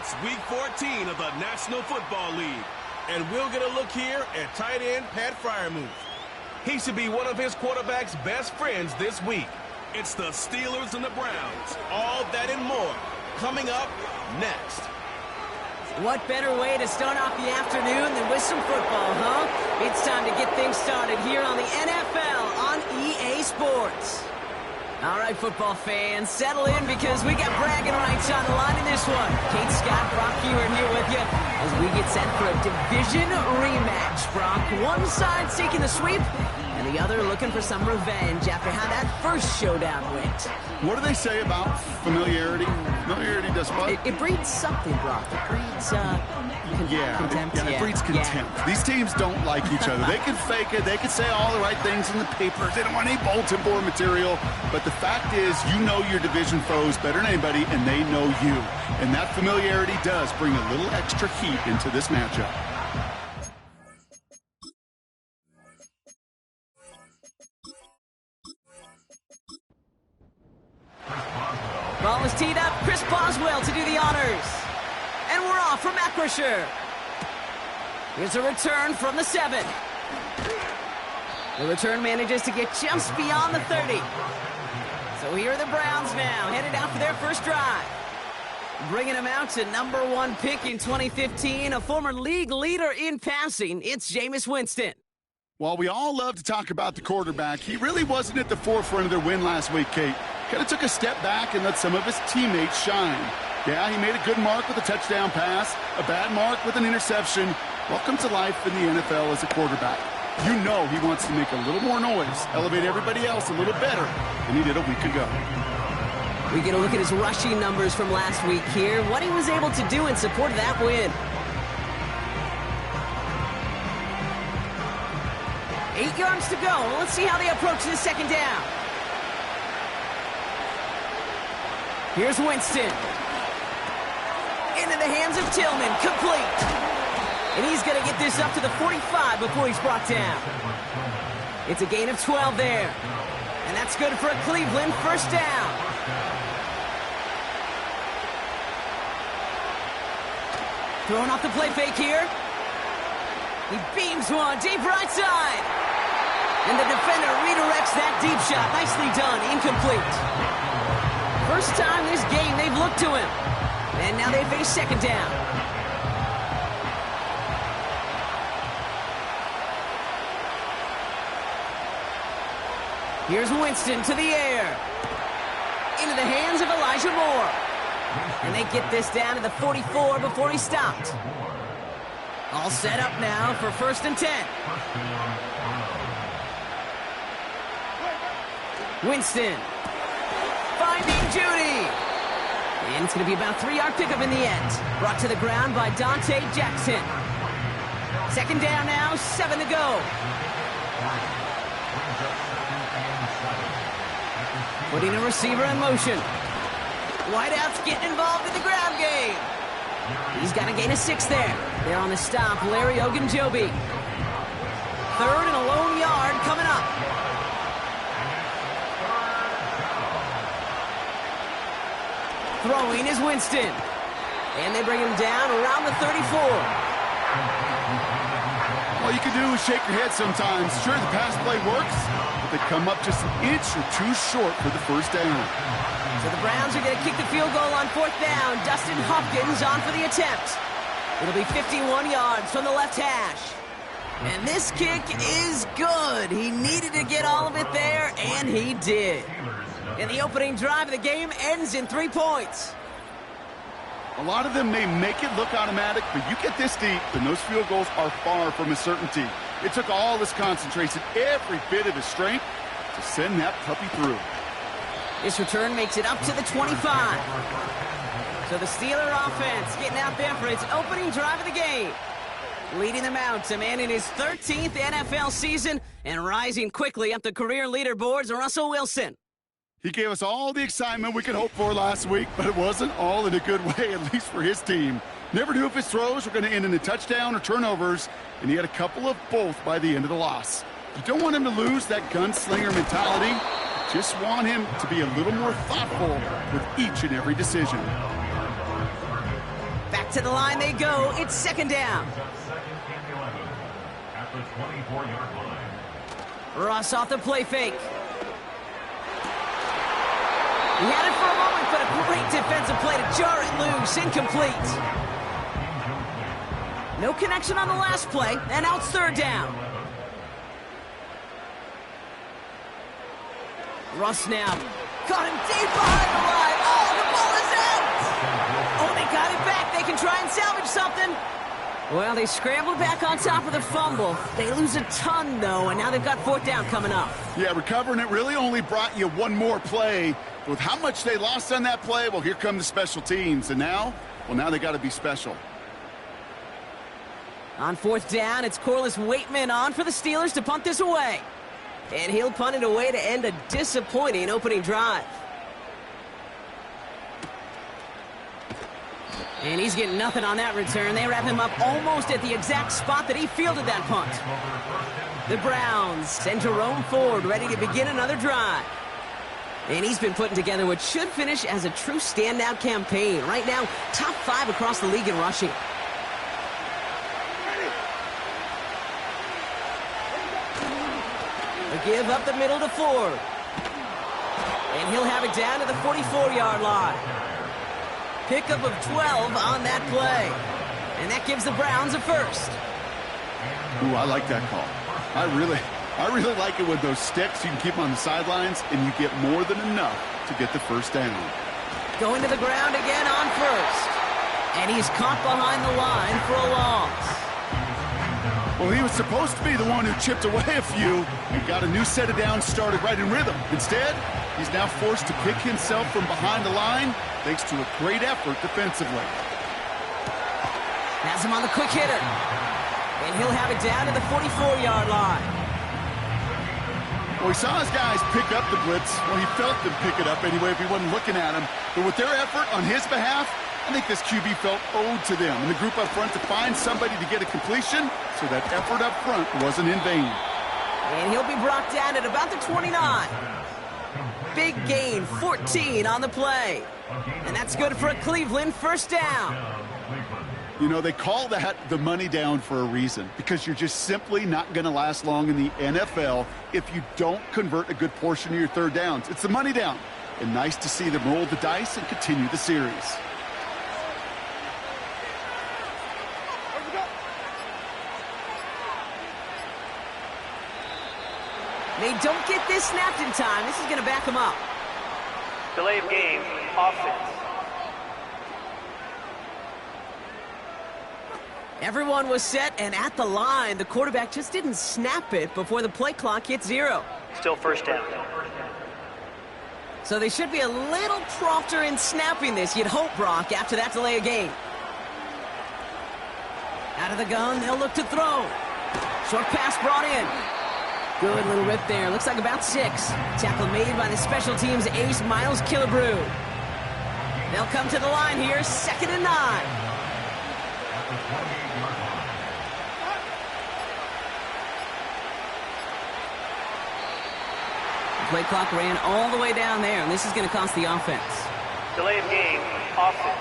It's Week 14 of the National Football League, and we'll get a look here at tight end Pat Freiermuth. He should be one of his quarterback's best friends this week. It's the Steelers and the Browns. All that and more coming up next. What better way to start off the afternoon than with some football, huh? It's time to get things started here on the NFL on EA Sports. All right, football fans, settle in because we got bragging rights on the line in this one. Kate Scott, Brock Huard here with you as we get set for a division rematch. Brock, one side seeking the sweep, and the other looking for some revenge after how that first showdown went. What do they say about familiarity? Familiarity does what? It breeds something, Brock. It breeds, contempt. It breeds contempt. Yeah. These teams don't like each other. They can fake it. They can say all the right things in the papers. They don't want any bulletin board material. But the fact is, you know your division foes better than anybody, and they know you. And that familiarity does bring a little extra heat into this matchup. Ball is teed up. Chris Boswell to do the honors. And we're off from Acrisure. Here's a return from the 7. The return manages to get just beyond the 30. So here are the Browns now, headed out for their first drive. Bringing them out to #1 pick in 2015, a former league leader in passing. It's Jameis Winston. While we all love to talk about the quarterback, he really wasn't at the forefront of their win last week, Kate. Kind of took a step back and let some of his teammates shine. Yeah, he made a good mark with a touchdown pass, a bad mark with an interception. Welcome to life in the NFL as a quarterback. You know he wants to make a little more noise, elevate everybody else a little better than he did a week ago. We get a look at his rushing numbers from last week here, what he was able to do in support of that win. 8 yards to go. Let's see how they approach this second down. Here's Winston. Into the hands of Tillman. Complete. And he's going to get this up to the 45 before he's brought down. It's a gain of 12 there. And that's good for a Cleveland first down. Throwing off the play fake here. He beams one deep right side. And the defender redirects that deep shot. Nicely done. Incomplete. First time this game they've looked to him. And now they face second down. Here's Winston to the air. Into the hands of Elijah Moore. And they get this down to the 44 before he stopped. All set up now for 1st and 10. Winston. Finding Judy. And it's going to be about a 3-yard pickup in the end. Brought to the ground by Dante Jackson. Second down now, 7 to go. Putting a receiver in motion. Wideout's getting involved in the ground game. He's got a gain of 6 there. They're on the stop, Larry Ogunjobi. 3rd and a lone yard coming up. Throwing is Winston. And they bring him down around the 34. All you can do is shake your head sometimes. Sure, the pass play works, but they come up just an inch or two short for the first down. So the Browns are going to kick the field goal on 4th down. Dustin Hopkins on for the attempt. It'll be 51 yards from the left hash. And this kick is good. He needed to get all of it there, and he did. And the opening drive of the game ends in 3 points. A lot of them may make it look automatic, but you get this deep, and those field goals are far from a certainty. It took all his concentration, every bit of his strength, to send that puppy through. This return makes it up to the 25. So the Steeler offense getting out there for its opening drive of the game. Leading them out, a man in his 13th NFL season and rising quickly up the career leaderboards, Russell Wilson. He gave us all the excitement we could hope for last week, but it wasn't all in a good way, at least for his team. Never knew if his throws were going to end in a touchdown or turnovers, and he had a couple of both by the end of the loss. You don't want him to lose that gunslinger mentality. Just want him to be a little more thoughtful with each and every decision. To the line they go. It's second down. At the 24-yard line. Ross off the play fake. He had it for a moment, but a great defensive play to jar it loose. Incomplete. No connection on the last play, and now it's third down. Russ now. Got him deep behind the line. Oh, the ball is out! Oh, they got it back. They can try and salvage something. Well, they scrambled back on top of the fumble. They lose a ton, though, and now they've got fourth down coming up. Yeah, recovering it really only brought you one more play. With how much they lost on that play, well, here come the special teams. And now, well, now they got to be special. On fourth down, it's Corliss Waitman on for the Steelers to punt this away. And he'll punt it away to end a disappointing opening drive. And he's getting nothing on that return. They wrap him up almost at the exact spot that he fielded that punt. The Browns send Jerome Ford ready to begin another drive. And he's been putting together what should finish as a true standout campaign. Right now, top 5 across the league in rushing. A give up the middle to Ford. And he'll have it down to the 44-yard line. Pickup of 12 on that play. And that gives the Browns a first. Ooh, I like that call. I really like it with those sticks. You can keep them on the sidelines, and you get more than enough to get the first down. Going to the ground again on first. And he's caught behind the line for a loss. Well, he was supposed to be the one who chipped away a few and got a new set of downs started right in rhythm. Instead, he's now forced to pick himself from behind the line thanks to a great effort defensively. Has him on the quick hitter. And he'll have it down to the 44-yard line. Well, he saw his guys pick up the blitz. Well, he felt them pick it up anyway if he wasn't looking at him. But with their effort on his behalf, I think this QB felt owed to them and the group up front to find somebody to get a completion, so that effort up front wasn't in vain. And he'll be brought down at about the 29. Big gain, 14 on the play. And that's good for a Cleveland first down. You know, they call that the money down for a reason, because you're just simply not going to last long in the NFL if you don't convert a good portion of your third downs. It's the money down. And nice to see them roll the dice and continue the series. They don't get this snapped in time. This is going to back them up. Delay of game, offense. Everyone was set and at the line. The quarterback just didn't snap it before the play clock hit 0. Still first down. So they should be a little prompter in snapping this, you'd hope, Brock, after that delay of game. Out of the gun, they'll look to throw. Short pass brought in. Good little rip there. Looks like about 6. Tackle made by the special teams ace, Miles Killebrew. They'll come to the line here, 2nd and 9. The play clock ran all the way down there, and this is going to cost the offense. Delay of game, offense.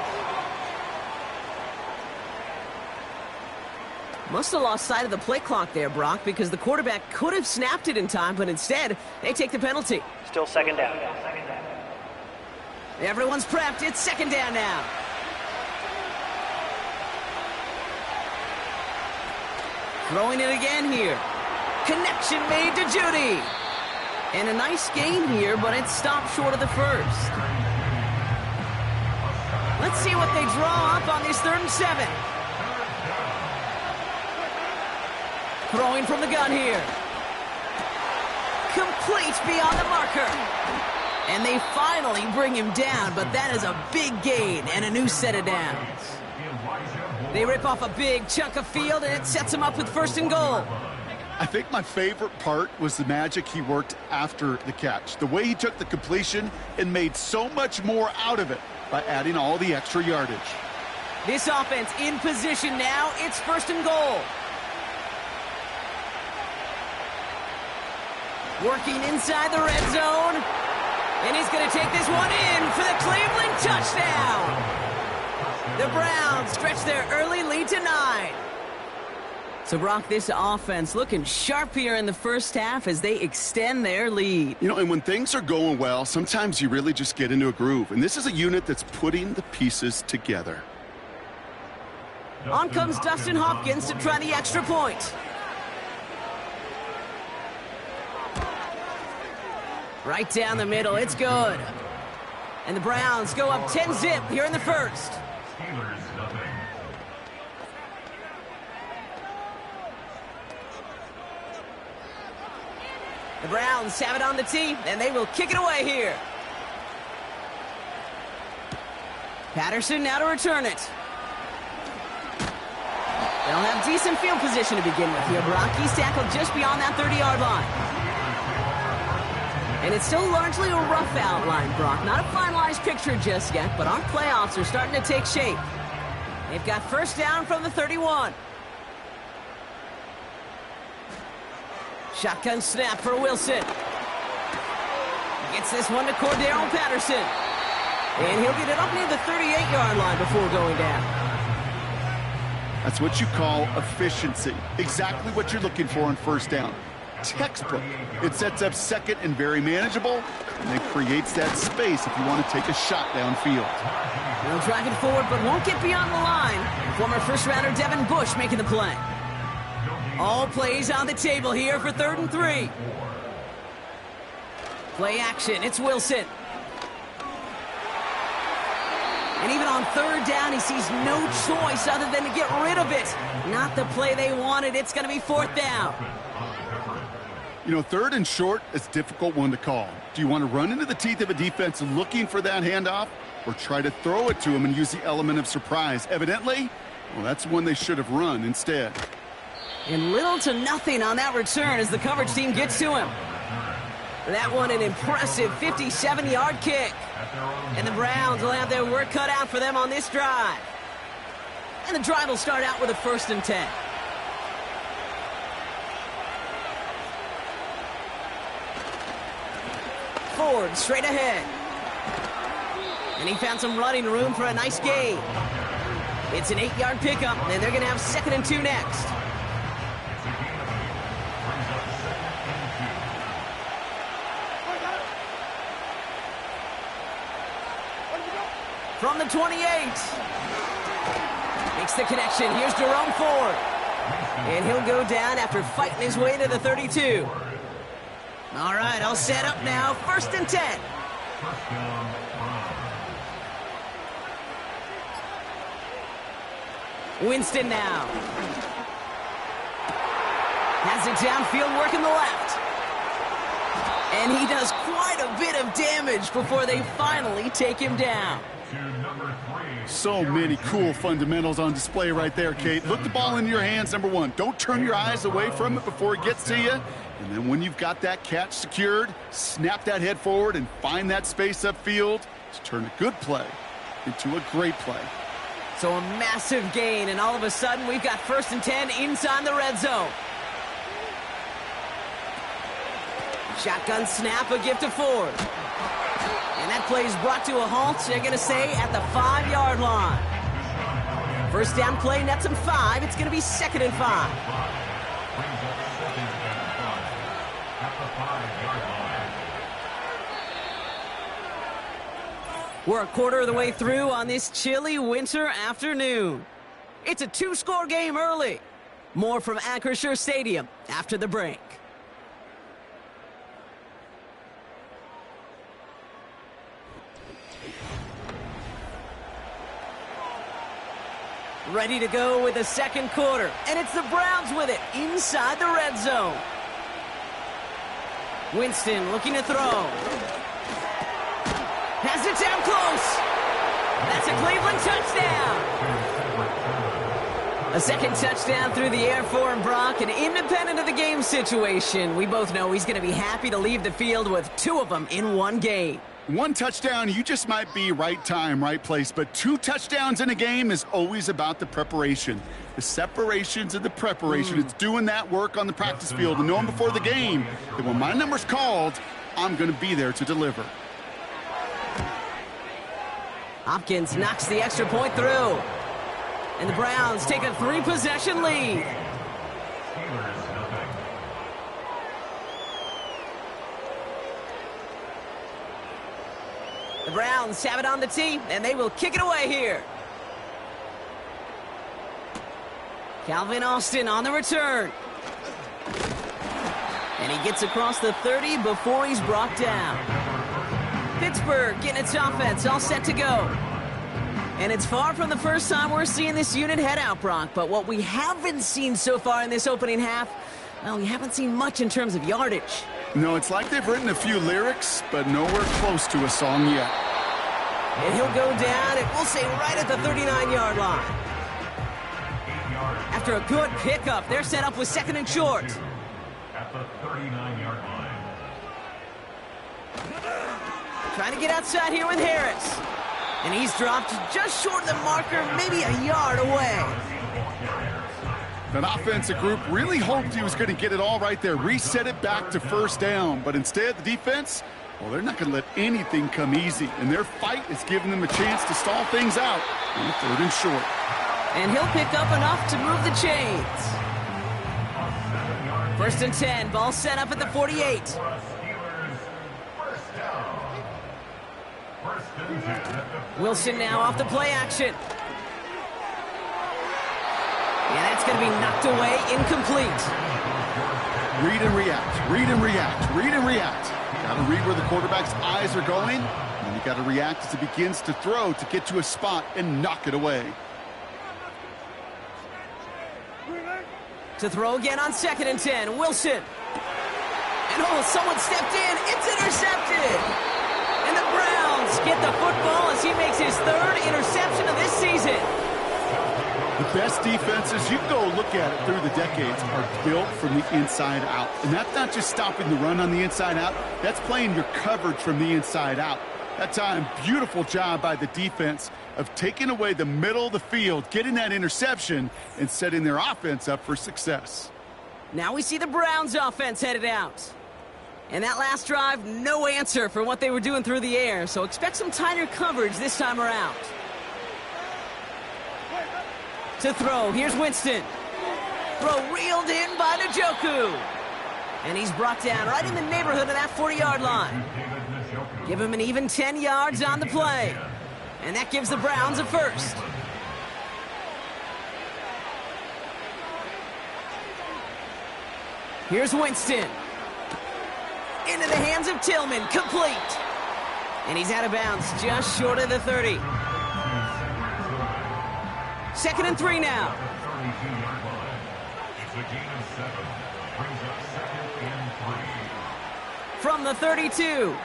Must have lost sight of the play clock there, Brock, because the quarterback could have snapped it in time, but instead, they take the penalty. Still second down. Everyone's prepped. It's 2nd down now. Throwing it again here. Connection made to Judy. And a nice gain here, but it stopped short of the first. Let's see what they draw up on this 3rd and 7. Throwing from the gun here. Complete beyond the marker. And they finally bring him down, but that is a big gain and a new set of downs. They rip off a big chunk of field, and it sets him up with 1st and goal. I think my favorite part was the magic he worked after the catch. The way he took the completion and made so much more out of it by adding all the extra yardage. This offense in position now. It's 1st and goal. Working inside the red zone. And he's going to take this one in for the Cleveland touchdown. The Browns stretch their early lead to 9. So, Brock, this offense looking sharp here in the first half as they extend their lead. You know, and when things are going well, sometimes you really just get into a groove. And this is a unit that's putting the pieces together. On comes Dustin Hopkins to try the extra point. Right down the middle, it's good. And the Browns go up 10-zip here in the first. Steelers nothing. The Browns have it on the tee, and they will kick it away here. Patterson now to return it. They'll have decent field position to begin with here, Brock. He's tackled just beyond that 30-yard line. And it's still largely a rough outline, Brock. Not a finalized picture just yet, but our playoffs are starting to take shape. They've got first down from the 31. Shotgun snap for Wilson. Gets this one to Cordero Patterson. And he'll get it up near the 38-yard line before going down. That's what you call efficiency. Exactly what you're looking for on first down. Textbook. It sets up second and very manageable, and it creates that space if you want to take a shot downfield. They'll drive it forward, but won't get beyond the line. Former first-rounder Devin Bush making the play. All plays on the table here for 3rd and 3. Play action, it's Wilson. And even on 3rd down, he sees no choice other than to get rid of it. Not the play they wanted, it's going to be 4th down. You know, 3rd and short is a difficult one to call. Do you want to run into the teeth of a defense looking for that handoff, or try to throw it to him and use the element of surprise? Evidently, well, that's one they should have run instead. And little to nothing on that return as the coverage team gets to him. That one an impressive 57-yard kick. And the Browns will have their work cut out for them on this drive. And the drive will start out with a 1st and 10. Ford straight ahead. And he found some running room for a nice gain. It's an 8-yard pickup, and they're going to have 2nd and 2 next. From the 28. Makes the connection. Here's Jerome Ford. And he'll go down after fighting his way to the 32. All right, all set up now. 1st and 10. Winston now. Has it downfield, working the left. And he does quite a bit of damage before they finally take him down. So many cool fundamentals on display right there, Kate. Look the ball into your hands, number one. Don't turn your eyes away from it before it gets to you. And then when you've got that catch secured, snap that head forward and find that space upfield to turn a good play into a great play. So a massive gain, and all of a sudden we've got 1st and 10 inside the red zone. Shotgun snap, a gift to Ford. And that play is brought to a halt, they're going to say, at the 5-yard line. First down play, nets them 5. It's going to be 2nd and 5. We're a quarter of the way through on this chilly winter afternoon. It's a 2-score game early. More from Acrisure Stadium after the break. Ready to go with the 2nd quarter. And it's the Browns with it inside the red zone. Winston looking to throw. Has it down close. That's a Cleveland touchdown. A 2nd touchdown through the air for him, Brock. And independent of the game situation, we both know he's going to be happy to leave the field with 2 of them in one game. 1 touchdown, you just might be right time, right place. But 2 touchdowns in a game is always about the preparation. The separations and the preparation. It's doing that work on the practice field and knowing before the game that when my number's called, I'm going to be there to deliver. Hopkins knocks the extra point through. And the Browns take a 3-possession lead. Steelers nothing. The Browns have it on the tee, and they will kick it away here. Calvin Austin on the return. And he gets across the 30 before he's brought down. Pittsburgh getting its offense all set to go. And it's far from the first time we're seeing this unit head out, Brock. But what we haven't seen so far in this opening half, well, we haven't seen much in terms of yardage. No, it's like they've written a few lyrics, but nowhere close to a song yet. And he'll go down, and we'll say right at the 39-yard line. After a good pickup, they're set up with 2nd and short. At the 39-yard line. Trying to get outside here with Harris. And he's dropped just short of the marker, maybe a yard away. That offensive group really hoped he was going to get it all right there, reset it back to first down. But instead, the defense, well, they're not going to let anything come easy. And their fight is giving them a chance to stall things out on 3rd and short. And he'll pick up enough to move the chains. 1st and 10, ball set up at the 48. Wilson now off the play action. And that's going to be knocked away, incomplete. Read and react, read and react, read and react. Got to read where the quarterback's eyes are going, and you got to react as he begins to throw to get to a spot and knock it away. To throw again on 2nd and 10, Wilson. And oh, someone stepped in, it's intercepted. And the Browns get the football as he makes his 3rd interception of this season. The best defenses, you can go look at it through the decades, are built from the inside out. And that's not just stopping the run on the inside out, that's playing your coverage from the inside out. That time, beautiful job by the defense of taking away the middle of the field, getting that interception, and setting their offense up for success. Now we see the Browns offense headed out. And that last drive, no answer for what they were doing through the air, so expect some tighter coverage this time around. To throw, here's Winston. Throw reeled in by Njoku. And he's brought down right in the neighborhood of that 40-yard line. Give him an even 10 yards on the play. And that gives the Browns a 1st. Here's Winston. Into the hands of Tillman, complete. And he's out of bounds just short of the 30. 2nd and 3 now. It's a gain of 7. Brings up 2nd and 3. From the 32.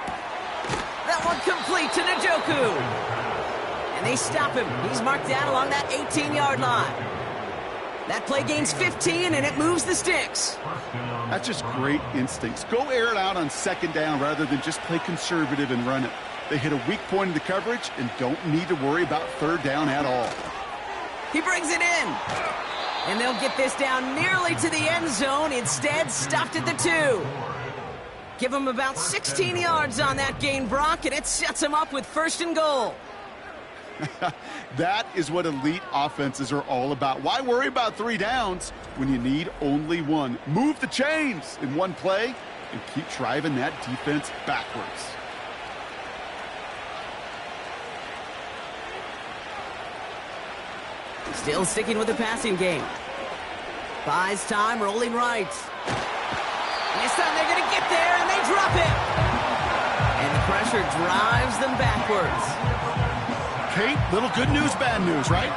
That one complete to Njoku. And they stop him. He's marked down along that 18-yard line. That play gains 15, and it moves the sticks. That's just great instincts. Go air it out on 2nd down rather than just play conservative and run it. They hit a weak point in the coverage and don't need to worry about 3rd down at all. He brings it in. And they'll get this down nearly to the end zone. Instead, stopped at the 2. Give him about 16 yards on that gain, Brock, and it sets him up with 1st and goal. That is what elite offenses are all about. Why worry about 3 downs when you need only 1? Move the chains in one play and keep driving that defense backwards. Still sticking with the passing game. Buys time, rolling right. And this time they're going to get there, and they drop it. And the pressure drives them backwards. Kate, little good news, bad news, right?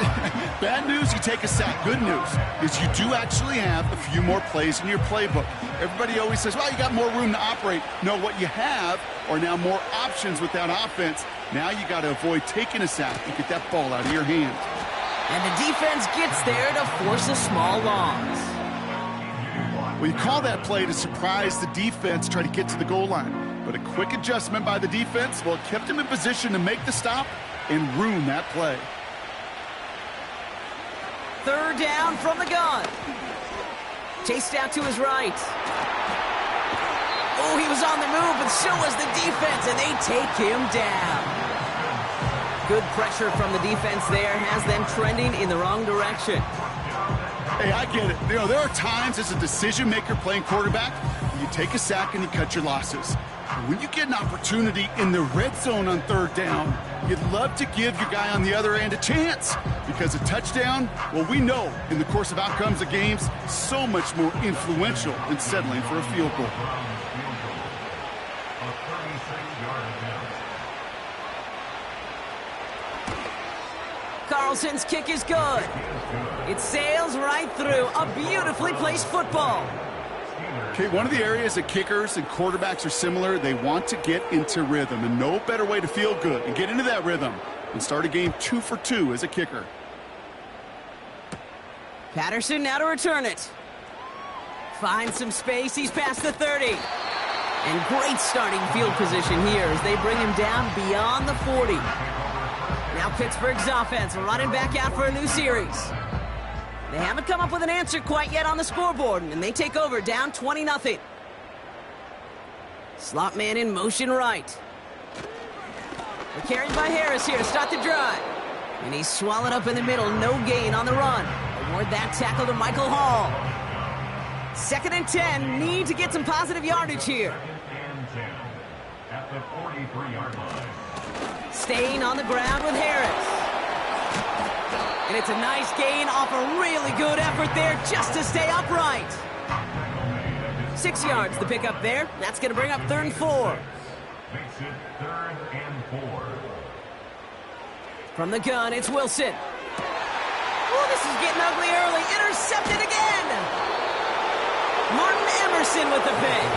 Bad news, you take a sack. Good news is you do actually have a few more plays in your playbook. Everybody always says, well, you got more room to operate. No, what you have are now more options with that offense. Now you got to avoid taking a sack and get that ball out of your hand. And the defense gets there to force a small loss. Well, you call that play to surprise the defense, try to get to the goal line. But a quick adjustment by the defense, well, it kept him in position to make the stop and ruin that play. 3rd down from the gun. Chased out to his right. Oh, he was on the move, but so was the defense, and they take him down. Good pressure from the defense there has them trending in the wrong direction. Hey, I get it. You know, there are times as a decision-maker playing quarterback, you take a sack and you cut your losses. But when you get an opportunity in the red zone on third down, you'd love to give your guy on the other end a chance. Because a touchdown, well, we know in the course of outcomes of games, so much more influential than settling for a field goal. Carlson's kick is good. It sails right through. A beautifully placed football. Okay, one of the areas that kickers and quarterbacks are similar, they want to get into rhythm. And no better way to feel good and get into that rhythm than start a game 2 for 2 as a kicker. Patterson now to return it. Finds some space. He's past the 30. And great starting field position here as they bring him down beyond the 40. Now Pittsburgh's offense running back out for a new series. They haven't come up with an answer quite yet on the scoreboard, and they take over down 20-0. Slot man in motion right. They're carried by Harris here to start the drive. And he's swallowed up in the middle. No gain on the run. Award that tackle to Michael Hall. 2nd and 10. Need to get some positive yardage here. At the 43-yard line. Staying on the ground with Harris. And it's a nice gain off a really good effort there just to stay upright. 6 yards the pickup there. That's going to bring up 3rd and 4. Makes it 3rd and 4. From the gun, it's Wilson. Oh, this is getting ugly early. Intercepted again. Martin Emerson with the pick.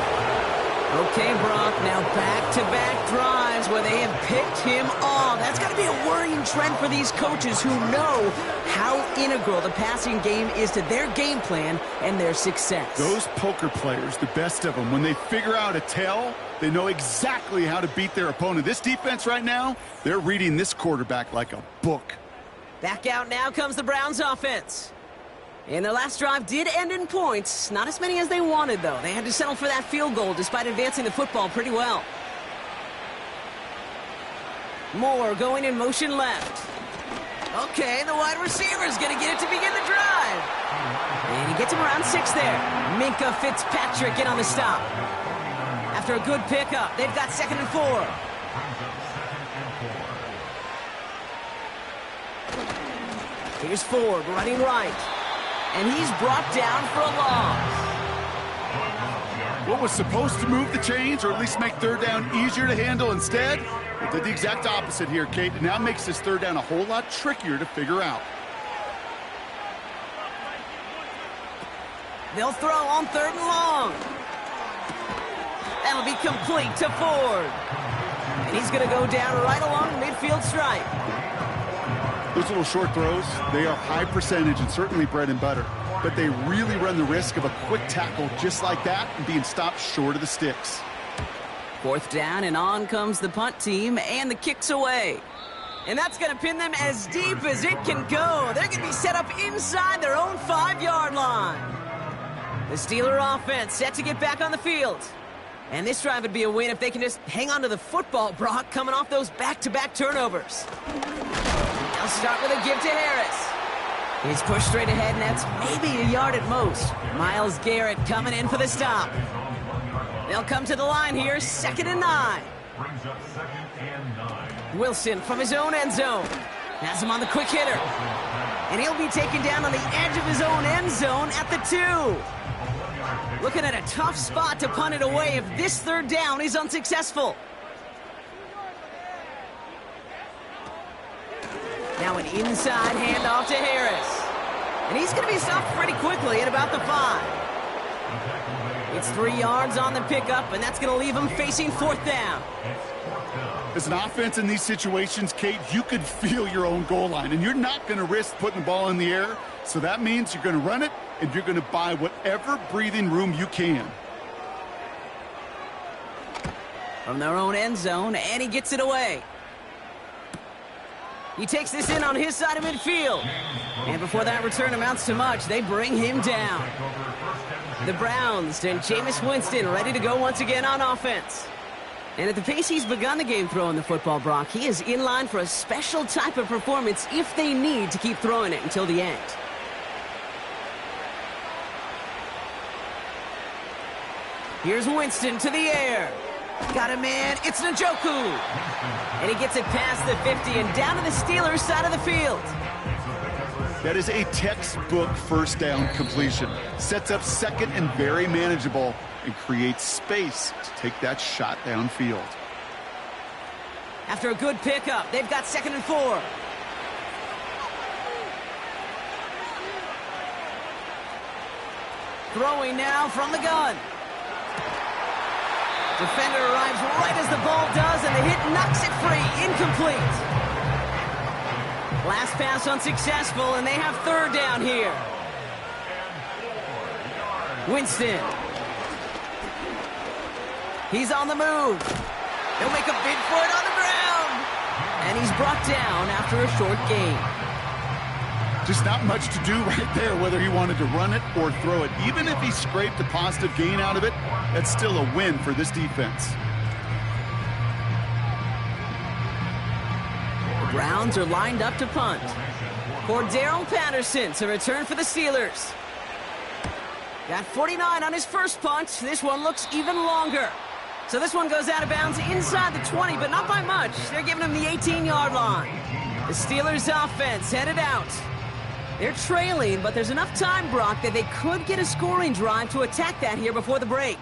Okay, Brock, now back-to-back drives where they have picked him off. That's got to be a worrying trend for these coaches who know how integral the passing game is to their game plan and their success. Those poker players, the best of them, when they figure out a tell, they know exactly how to beat their opponent. This defense right now, they're reading this quarterback like a book. Back out now comes the Browns offense. And their last drive did end in points. Not as many as they wanted, though. They had to settle for that field goal despite advancing the football pretty well. Moore going in motion left. Okay, the wide receiver's going to get it to begin the drive. And he gets him around 6 there. Minkah Fitzpatrick in on the stop. After a good pickup, they've got 2nd and 4. Here's Ford running right. And he's brought down for a loss. What was supposed to move the chains, or at least make third down easier to handle instead, it did the exact opposite here, Kate. It now makes this third down a whole lot trickier to figure out. They'll throw on 3rd and long. That'll be complete to Ford. And he's going to go down right along the midfield stripe. Those little short throws, they are high percentage and certainly bread and butter. But they really run the risk of a quick tackle just like that and being stopped short of the sticks. 4th down, and on comes the punt team, and the kick's away. And that's going to pin them as deep as it can go. They're going to be set up inside their own 5-yard line. The Steeler offense set to get back on the field. And this drive would be a win if they can just hang on to the football, Brock, coming off those back-to-back turnovers. They'll start with a give to Harris. He's pushed straight ahead, and that's maybe a yard at most. Myles Garrett coming in for the stop. They'll come to the line here, 2nd and 9. Brings up 2nd and 9. Wilson from his own end zone. Has him on the quick hitter. And he'll be taken down on the edge of his own end zone at the 2. Looking at a tough spot to punt it away if this 3rd down is unsuccessful. Now an inside handoff to Harris. And he's going to be stopped pretty quickly at about the 5. It's 3 yards on the pickup, and that's going to leave him facing 4th down. As an offense in these situations, Kate, you could feel your own goal line, and you're not going to risk putting the ball in the air. So that means you're going to run it, and you're going to buy whatever breathing room you can. From their own end zone, and he gets it away. He takes this in on his side of midfield. And before that return amounts to much, they bring him down. The Browns and Jameis Winston ready to go once again on offense. And at the pace he's begun the game throwing the football, Brock, he is in line for a special type of performance if they need to keep throwing it until the end. Here's Winston to the air. Got a man. It's Njoku. And he gets it past the 50 and down to the Steelers' side of the field. That is a textbook first down completion. Sets up second and very manageable and creates space to take that shot downfield. After a good pickup, they've got 2nd and 4. Throwing now from the gun. Defender arrives right as the ball does, and the hit knocks it free. Incomplete. Last pass unsuccessful, and they have 3rd down here. Winston. He's on the move. He'll make a bid for it on the ground. And he's brought down after a short gain. Just not much to do right there, whether he wanted to run it or throw it. Even if he scraped a positive gain out of it, that's still a win for this defense. The Browns are lined up to punt. Cordarrelle Patterson to return for the Steelers. Got 49 on his first punt. This one looks even longer. So this one goes out of bounds inside the 20, but not by much. They're giving him the 18-yard line. The Steelers' offense headed out. They're trailing, but there's enough time, Brock, that they could get a scoring drive to attack that here before the break.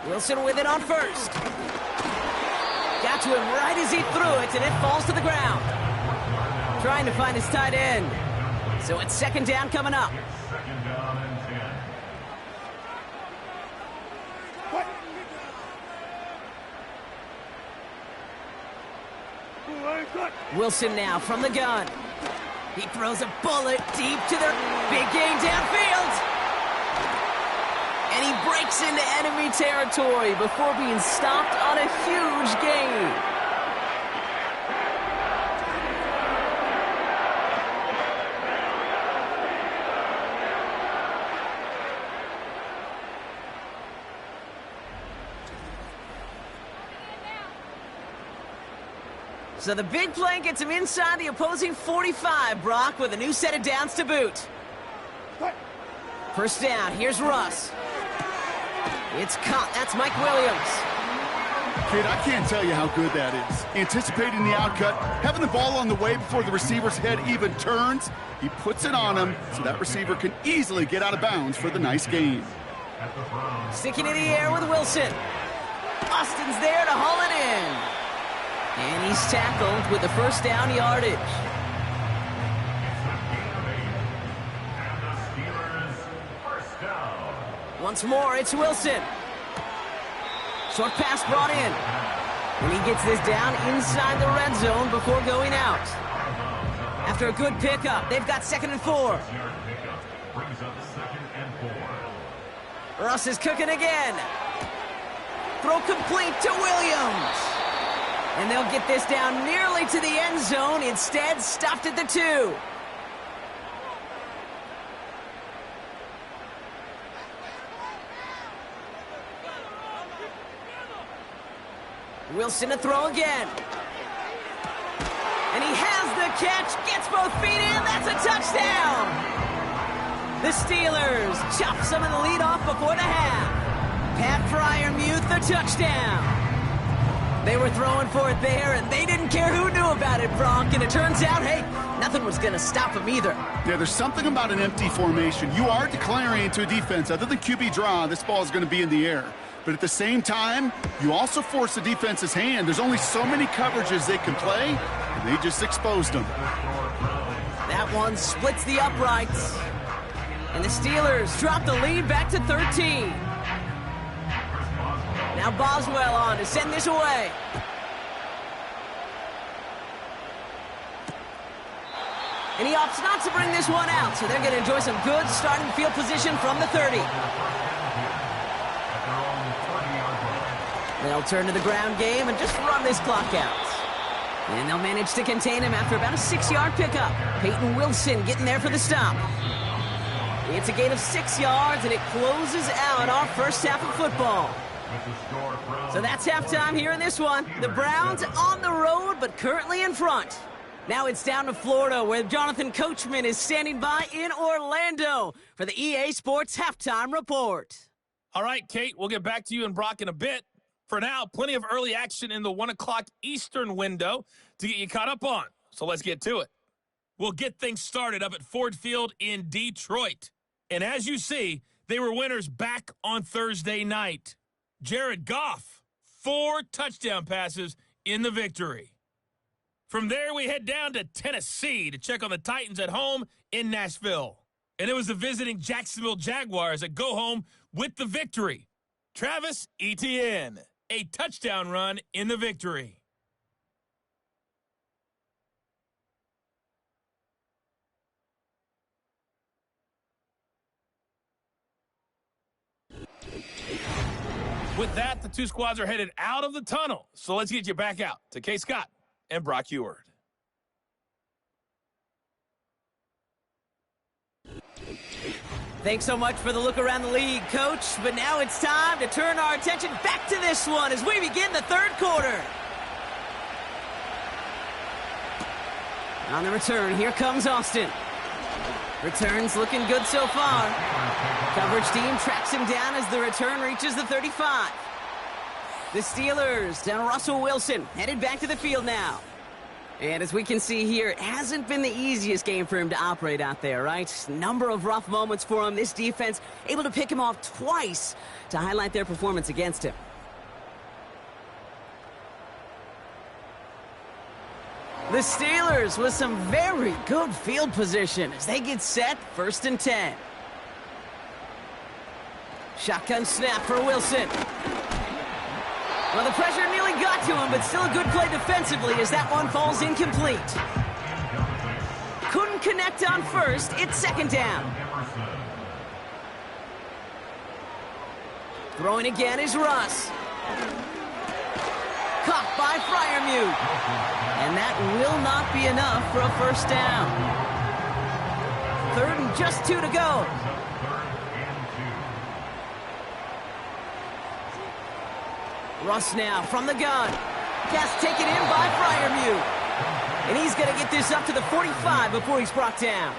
Wilson with it on first. Got to him right as he threw it, and it falls to the ground. Trying to find his tight end. So it's 2nd down coming up. Second down and 10. Wilson now from the gun. He throws a bullet deep to the big gain downfield. And he breaks into enemy territory before being stopped on a huge gain. So the big play gets him inside the opposing 45, Brock, with a new set of downs to boot. First down, here's Russ. It's caught, that's Mike Williams. Kid, I can't tell you how good that is. Anticipating the outcut, having the ball on the way before the receiver's head even turns. He puts it on him so that receiver can easily get out of bounds for the nice gain. Sticking in the air with Wilson. Austin's there to haul it in. And he's tackled with the first down yardage. Once more, it's Wilson. Short pass brought in. And he gets this down inside the red zone before going out. After a good pickup, they've got 2nd and 4. Russ is cooking again. Throw complete to Williams. And they'll get this down nearly to the end zone. Instead, stopped at the 2. Wilson to throw again. And he has the catch, gets both feet in, that's a touchdown! The Steelers chop some of the lead off before the half. Pat Freiermuth, the touchdown. They were throwing for it there, and they didn't care who knew about it, Brock. And it turns out, hey, nothing was going to stop them either. Yeah, there's something about an empty formation. You are declaring to a defense, other than QB draw, this ball is going to be in the air. But at the same time, you also force the defense's hand. There's only so many coverages they can play, and they just exposed them. That one splits the uprights. And the Steelers drop the lead back to 13. Now Boswell on to send this away. And he opts not to bring this one out, so they're going to enjoy some good starting field position from the 30. They'll turn to the ground game and just run this clock out. And they'll manage to contain him after about a 6-yard pickup. Peyton Wilson getting there for the stop. It's a gain of 6 yards, and it closes out our first half of football. So that's halftime here in this one. The Browns on the road, but currently in front. Now it's down to Florida, where Jonathan Coachman is standing by in Orlando for the EA Sports Halftime Report. All right, Kate, we'll get back to you and Brock in a bit. For now, plenty of early action in the 1 o'clock Eastern window to get you caught up on. So let's get to it. We'll get things started up at Ford Field in Detroit. And as you see, they were winners back on Thursday night. Jared Goff, 4 touchdown passes in the victory. From there, we head down to Tennessee to check on the Titans at home in Nashville. And it was the visiting Jacksonville Jaguars that go home with the victory. Travis Etienne, a touchdown run in the victory. With that, the two squads are headed out of the tunnel. So let's get you back out to Kay Scott and Brock Eward. Thanks so much for the look around the league, Coach. But now it's time to turn our attention back to this one as we begin the third quarter. On the return, here comes Austin. Returns looking good so far. Coverage team tracks him down as the return reaches the 35. The Steelers and Russell Wilson headed back to the field now. And as we can see here, it hasn't been the easiest game for him to operate out there, right? Number of rough moments for him. This defense able to pick him off twice to highlight their performance against him. The Steelers with some very good field position as they get set, 1st and 10. Shotgun snap for Wilson. Well, the pressure nearly got to him, but still a good play defensively as that one falls incomplete. Couldn't connect on 1st. It's 2nd down. Throwing again is Russ. Caught by Freiermuth. And that will not be enough for a 1st down. 3rd and just 2 to go. Russ now from the gun. Pass taken in by Freiermuth. And he's going to get this up to the 45 before he's brought down.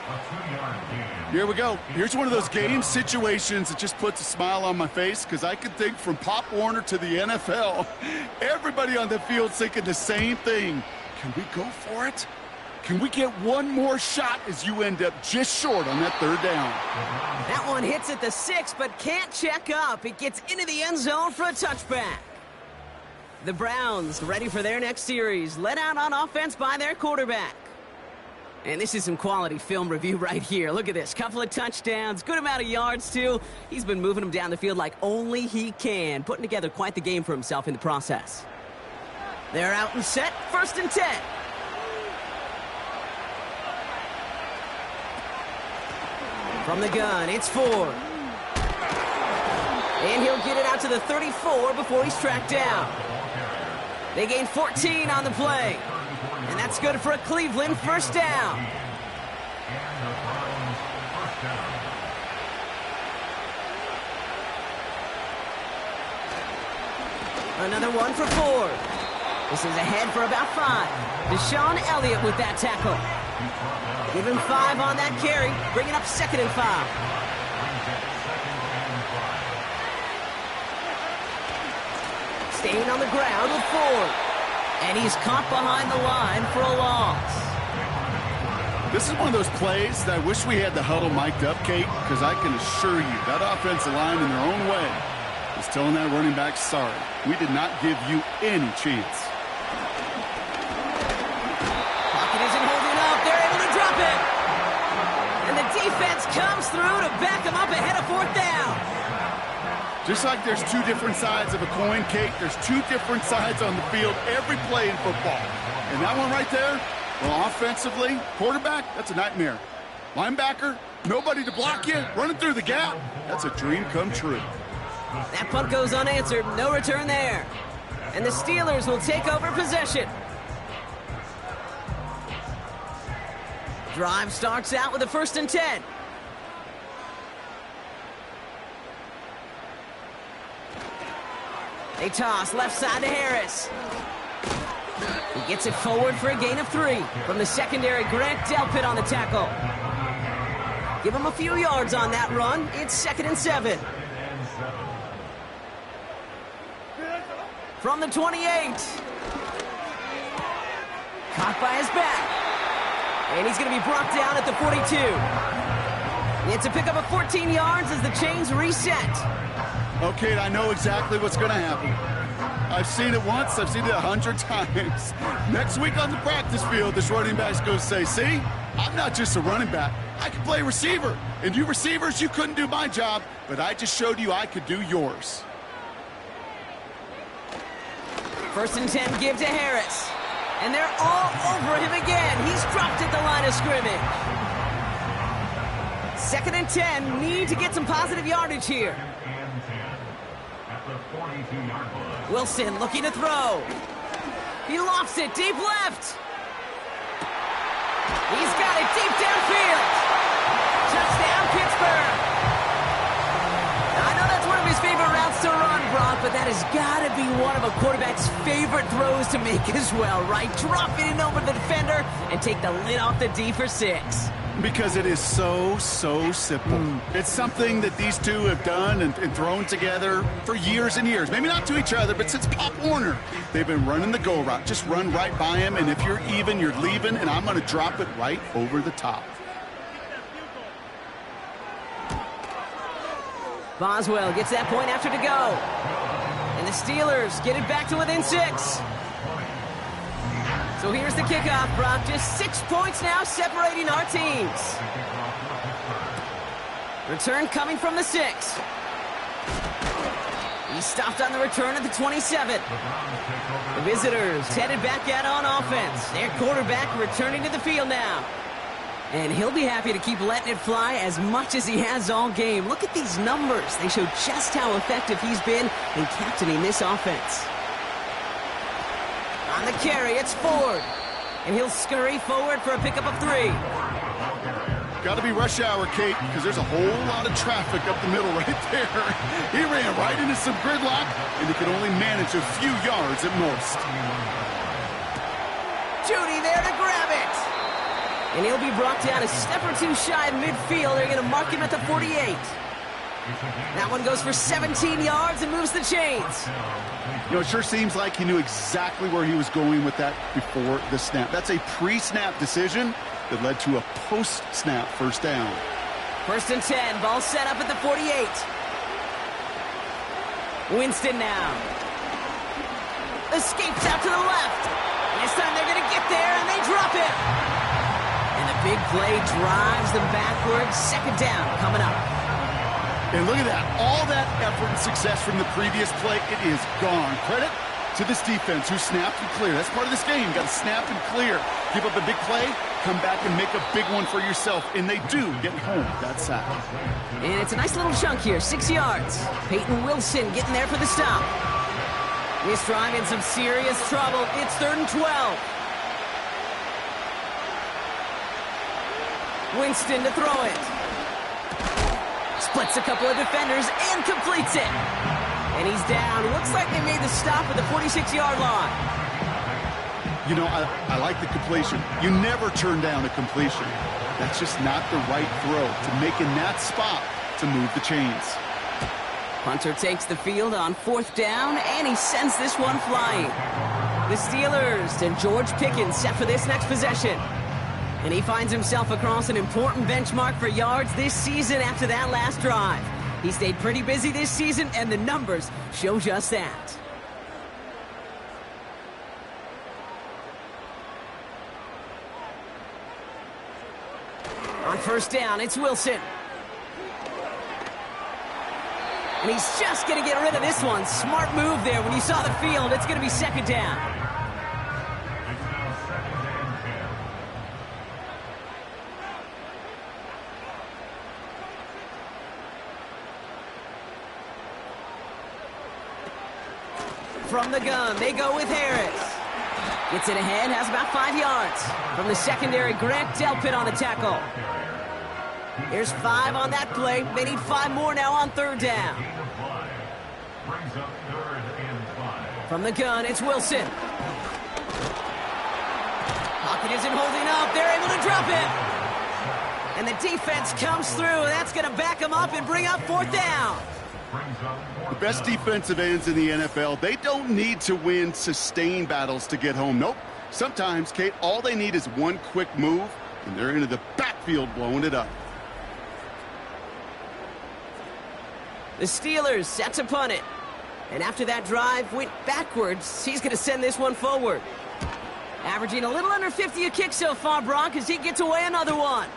Here we go. Here's one of those game situations that just puts a smile on my face because I can think from Pop Warner to the NFL. Everybody on the field thinking the same thing. Can we go for it? Can we get one more shot as you end up just short on that 3rd down? That one hits at the 6, but can't check up. It gets into the end zone for a touchback. The Browns ready for their next series, led out on offense by their quarterback. And this is some quality film review right here. Look at this. Couple of touchdowns, good amount of yards, too. He's been moving them down the field like only he can, putting together quite the game for himself in the process. They're out and set, 1st and 10. From the gun, it's Ford. And he'll get it out to the 34 before he's tracked down. They gain 14 on the play. And that's good for a Cleveland 1st down. Another one for Ford. This is ahead for about 5. Deshaun Elliott with that tackle. Give him 5 on that carry, bringing up 2nd and 5. Staying on the ground with Ford. And he's caught behind the line for a loss. This is one of those plays that I wish we had the huddle mic'd up, Kate, because I can assure you that offensive line in their own way is telling that running back, sorry, we did not give you any chance. Pocket isn't holding up. They're able to drop it. And the defense comes through to back them up ahead of 4th down. Just like there's 2 different sides of a coin, Kate, there's 2 different sides on the field every play in football. And that one right there, well, offensively, quarterback, that's a nightmare. Linebacker, nobody to block you, running through the gap, that's a dream come true. That punt goes unanswered, no return there. And the Steelers will take over possession. Drive starts out with a 1st and 10. They toss left side to Harris. He gets it forward for a gain of 3. From the secondary, Grant Delpit on the tackle. Give him a few yards on that run. It's 2nd and 7. From the 28. Caught by his back. And he's going to be brought down at the 42. It's a pickup of 14 yards as the chains reset. Okay, I know exactly what's going to happen. I've seen it once, I've seen it 100 times. Next week on the practice field, this running back's going to say, see, I'm not just a running back. I can play receiver. And you receivers, you couldn't do my job, but I just showed you I could do yours. 1st and 10, give to Harris. And they're all over him again. He's dropped at the line of scrimmage. 2nd and 10, need to get some positive yardage here. Wilson looking to throw. He lofts it deep left. He's got it deep downfield. Touchdown, Pittsburgh. Now, I know that's one of his favorite routes to run, Brock, but that has got to be one of a quarterback's favorite throws to make as well, right? Drop it in over the defender and take the lid off the D for 6. Because it is so simple. It's something that these two have done and thrown together for years and years. Maybe not to each other, but since Pop Warner. They've been running the go route. Just run right by him, and if you're even, you're leaving, and I'm going to drop it right over the top. Boswell gets that point after to go. And the Steelers get it back to within 6. So here's the kickoff, Brock. Just 6 points now separating our teams. Return coming from the 6. He stopped on the return at the 27. The visitors headed back out on offense. Their quarterback returning to the field now. And he'll be happy to keep letting it fly as much as he has all game. Look at these numbers. They show just how effective he's been in captaining this offense. On the carry, it's Ford. And he'll scurry forward for a pickup of 3. Got to be rush hour, Kate, because there's a whole lot of traffic up the middle right there. He ran right into some gridlock, and he could only manage a few yards at most. Judy there to grab it. And he'll be brought down a step or 2 shy of midfield. They're going to mark him at the 48. That one goes for 17 yards and moves the chains. You know, it sure seems like he knew exactly where he was going with that before the snap. That's a pre-snap decision that led to a post-snap first down. 1st and 10, ball set up at the 48. Winston now. Escapes out to the left. This time they're going to get there, and they drop it. And the big play drives them backwards. 2nd down coming up. And look at that. All that effort and success from the previous play, it is gone. Credit to this defense who snapped and cleared. That's part of this game. Got to snap and clear. Give up a big play, come back and make a big one for yourself. And they do get home that sack. And it's a nice little chunk here, 6 yards. Peyton Wilson getting there for the stop. This drive in some serious trouble. It's 3rd and 12. Winston to throw it. Splits a couple of defenders and completes it. And he's down. Looks like they made the stop at the 46-yard line. You know, I like the completion. You never turn down a completion. That's just not the right throw to make in that spot to move the chains. Punter takes the field on 4th down, and he sends this one flying. The Steelers and George Pickens set for this next possession. And he finds himself across an important benchmark for yards this season after that last drive. He stayed pretty busy this season, and the numbers show just that. On 1st down, it's Wilson. And he's just going to get rid of this one. Smart move there. When you saw the field, it's going to be 2nd down. From the gun, they go with Harris. Gets it ahead, has about 5 yards. From the secondary, Grant Delpit on the tackle. Here's 5 on that play. They need 5 more now on 3rd down. Brings up 3rd and 5. From the gun, it's Wilson. Pocket isn't holding up. They're able to drop it. And the defense comes through. That's going to back them up and bring up 4th down. The best defensive ends in the NFL, they don't need to win sustained battles to get home. Nope. Sometimes, Kate, all they need is one quick move, and they're into the backfield blowing it up. The Steelers set to punt it. And after that drive went backwards, he's going to send this one forward. Averaging a little under 50 a kick so far, Brock, as he gets away another one.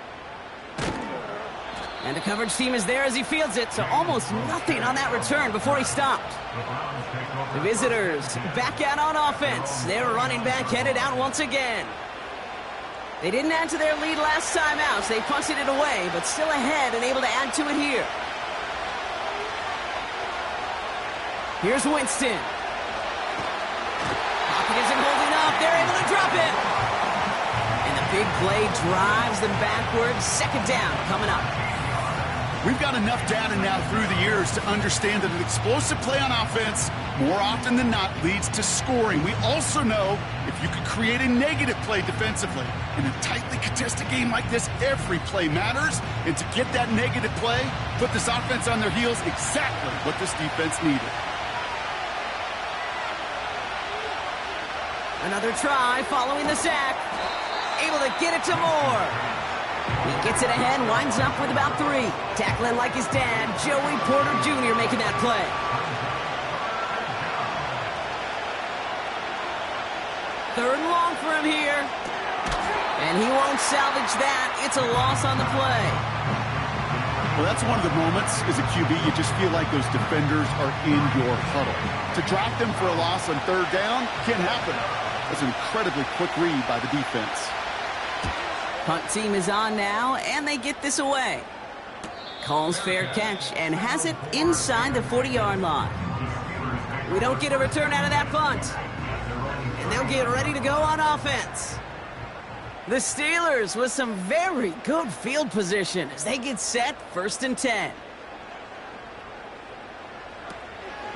And the coverage team is there as he fields it, so almost nothing on that return before he stopped. The visitors back out on offense. They're running back headed out once again. They didn't add to their lead last time out, so they punted it away, but still ahead and able to add to it here. Here's Winston. Pocket isn't holding up. They're able to drop it. And the big play drives them backwards. 2nd down coming up. We've got enough data now through the years to understand that an explosive play on offense more often than not leads to scoring. We also know if you could create a negative play defensively in a tightly contested game like this, every play matters. And to get that negative play, put this offense on their heels, exactly what this defense needed. Another try following the sack. Able to get it to Moore. He gets it ahead, winds up with about 3. Tackling like his dad, Joey Porter Jr. making that play. Third and long for him here. And he won't salvage that. It's a loss on the play. Well, that's one of the moments as a QB, you just feel like those defenders are in your huddle. To drop them for a loss on 3rd down can't happen. That's an incredibly quick read by the defense. Punt team is on now, and they get this away. Calls fair catch and has it inside the 40-yard line. We don't get a return out of that punt. And they'll get ready to go on offense. The Steelers with some very good field position as they get set 1st and 10.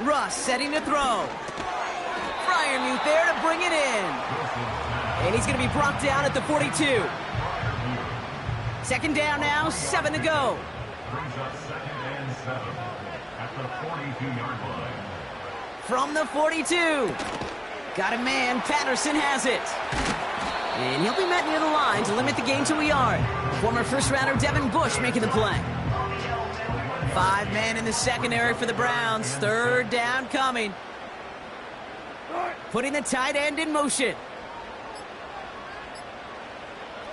Russ setting to throw. Freiermuth there to bring it in. And he's going to be brought down at the 42. 2nd down now, 7 to go. Brings up 2nd and 7 at the 42-yard line. From the 42. Got a man, Patterson has it. And he'll be met near the line to limit the gain to a yard. Former first-rounder Devin Bush making the play. 5 men in the secondary for the Browns. 3rd down coming. Putting the tight end in motion.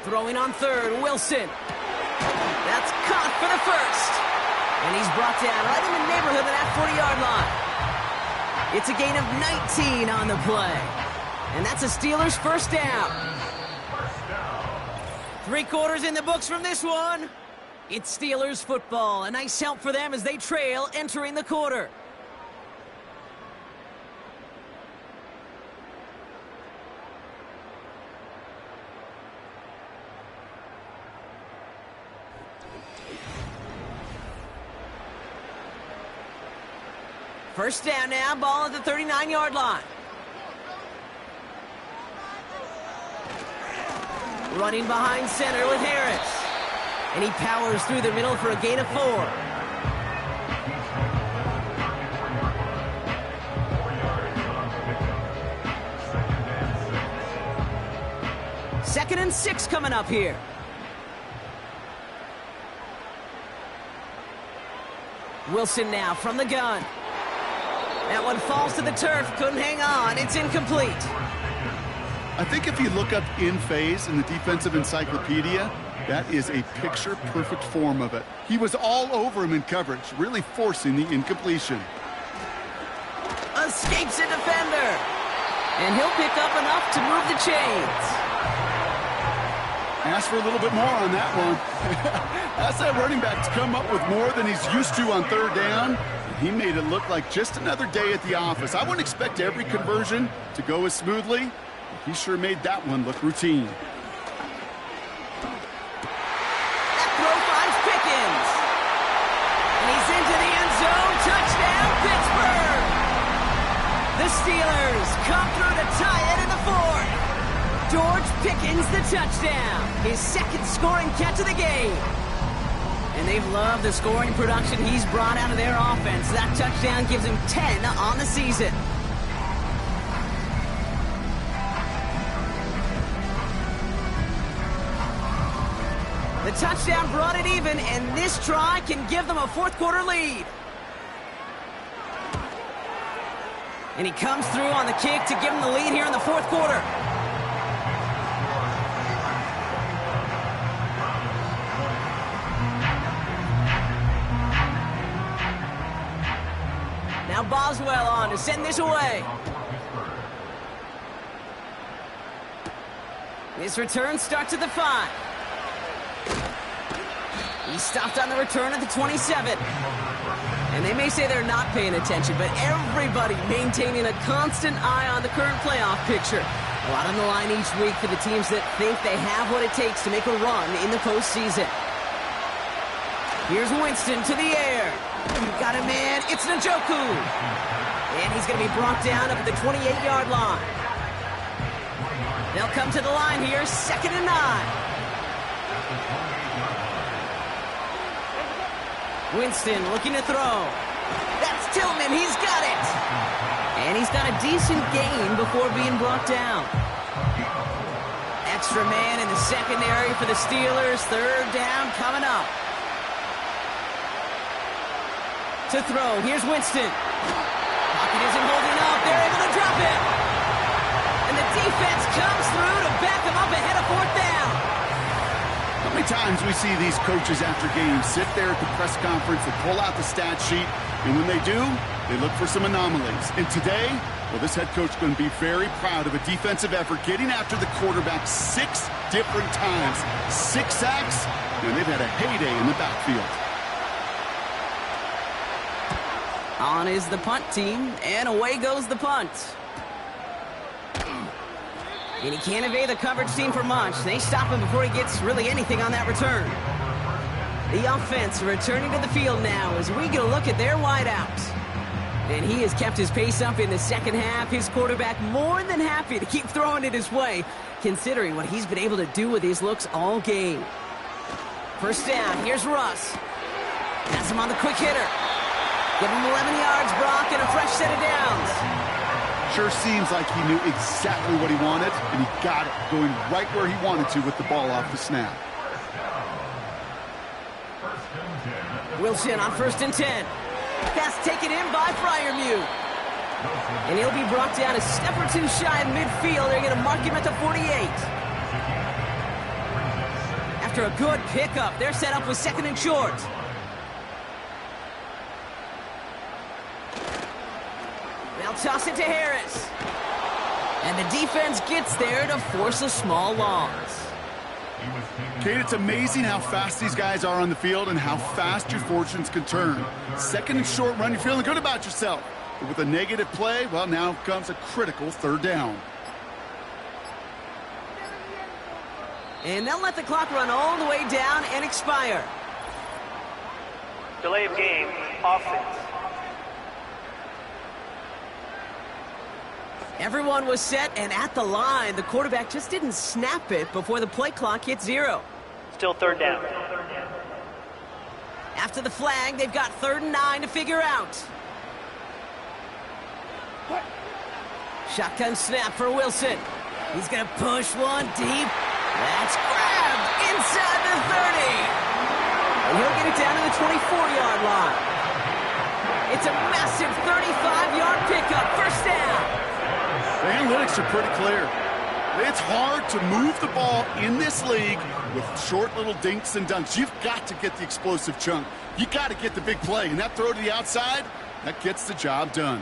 Throwing on 3rd, Wilson. That's caught for the 1st. And he's brought down right in the neighborhood of that 40-yard line. It's a gain of 19 on the play. And that's a Steelers 1st down. 3 quarters in the books from this one. It's Steelers football. A nice help for them as they trail entering the quarter. First down now, ball at the 39-yard line. Running behind center with Harris. And he powers through the middle for a gain of 4. Second and 6 coming up here. Wilson now from the gun. That one falls to the turf, couldn't hang on. It's incomplete. I think if you look up in phase in the defensive encyclopedia, that is a picture-perfect form of it. He was all over him in coverage, really forcing the incompletion. Escapes a defender. And he'll pick up enough to move the chains. Ask for a little bit more on that one. Ask that running back to come up with more than he's used to on 3rd down. He made it look like just another day at the office. I wouldn't expect every conversion to go as smoothly. He sure made that one look routine. That throw finds Pickens. And he's into the end zone. Touchdown, Pittsburgh. Steelers come through to tie it in the fourth. George Pickens the touchdown. His second scoring catch of the game. And they've loved the scoring production he's brought out of their offense. That touchdown gives him 10 on the season. The touchdown brought it even, and this try can give them a fourth quarter lead. And he comes through on the kick to give them the lead here in the fourth quarter. Now Boswell on to send this away. His return starts at the 5. He stopped on the return at the 27. And they may say they're not paying attention, but everybody maintaining a constant eye on the current playoff picture. A lot on the line each week for the teams that think they have what it takes to make a run in the postseason. Here's Winston to the air. Got a man. It's Njoku. And he's going to be brought down up at the 28-yard line. They'll come to the line here, 2nd and 9. Winston looking to throw. That's Tillman. He's got it. And he's got a decent gain before being brought down. Extra man in the secondary for the Steelers. 3rd down coming up. To throw. Here's Winston. Pocket isn't holding up. They're able to drop it. And the defense comes through to back them up ahead of 4th down. How many times we see these coaches after games sit there at the press conference and pull out the stat sheet, and when they do, they look for some anomalies. And today, well, this head coach is going to be very proud of a defensive effort getting after the quarterback 6 different times. 6 sacks, and they've had a heyday in the backfield. On is the punt team, and away goes the punt. And he can't evade the coverage team for much. They stop him before he gets really anything on that return. The offense returning to the field now as we get a look at their wideouts. And he has kept his pace up in the second half. His quarterback more than happy to keep throwing it his way, considering what he's been able to do with his looks all game. 1st down, here's Russ. Has him on the quick hitter. Give him 11 yards, Brock, and a fresh set of downs. Sure seems like he knew exactly what he wanted, and he got it, going right where he wanted to with the ball off the snap. Wilson on 1st and 10. Pass taken in by Freiermuth. And he'll be brought down a step or 2 shy of midfield. They're going to mark him at the 48. After a good pickup, they're set up with 2nd and short. They'll toss it to Harris. And the defense gets there to force a small loss. Kate, it's amazing how fast these guys are on the field and how fast your fortunes can turn. 2nd and short run, you're feeling good about yourself. But with a negative play, well, now comes a critical 3rd down. And they'll let the clock run all the way down and expire. Delay of game, offense. Everyone was set and at the line. The quarterback just didn't snap it before the play clock hit 0. Still 3rd down. After the flag, they've got 3rd and 9 to figure out. Shotgun snap for Wilson. He's going to push one deep. That's grabbed inside the 30. And he'll get it down to the 24-yard line. It's a massive 35-yard pickup. 1st down. The analytics are pretty clear. It's hard to move the ball in this league with short little dinks and dunks. You've got to get the explosive chunk. You got to get the big play. And that throw to the outside, that gets the job done.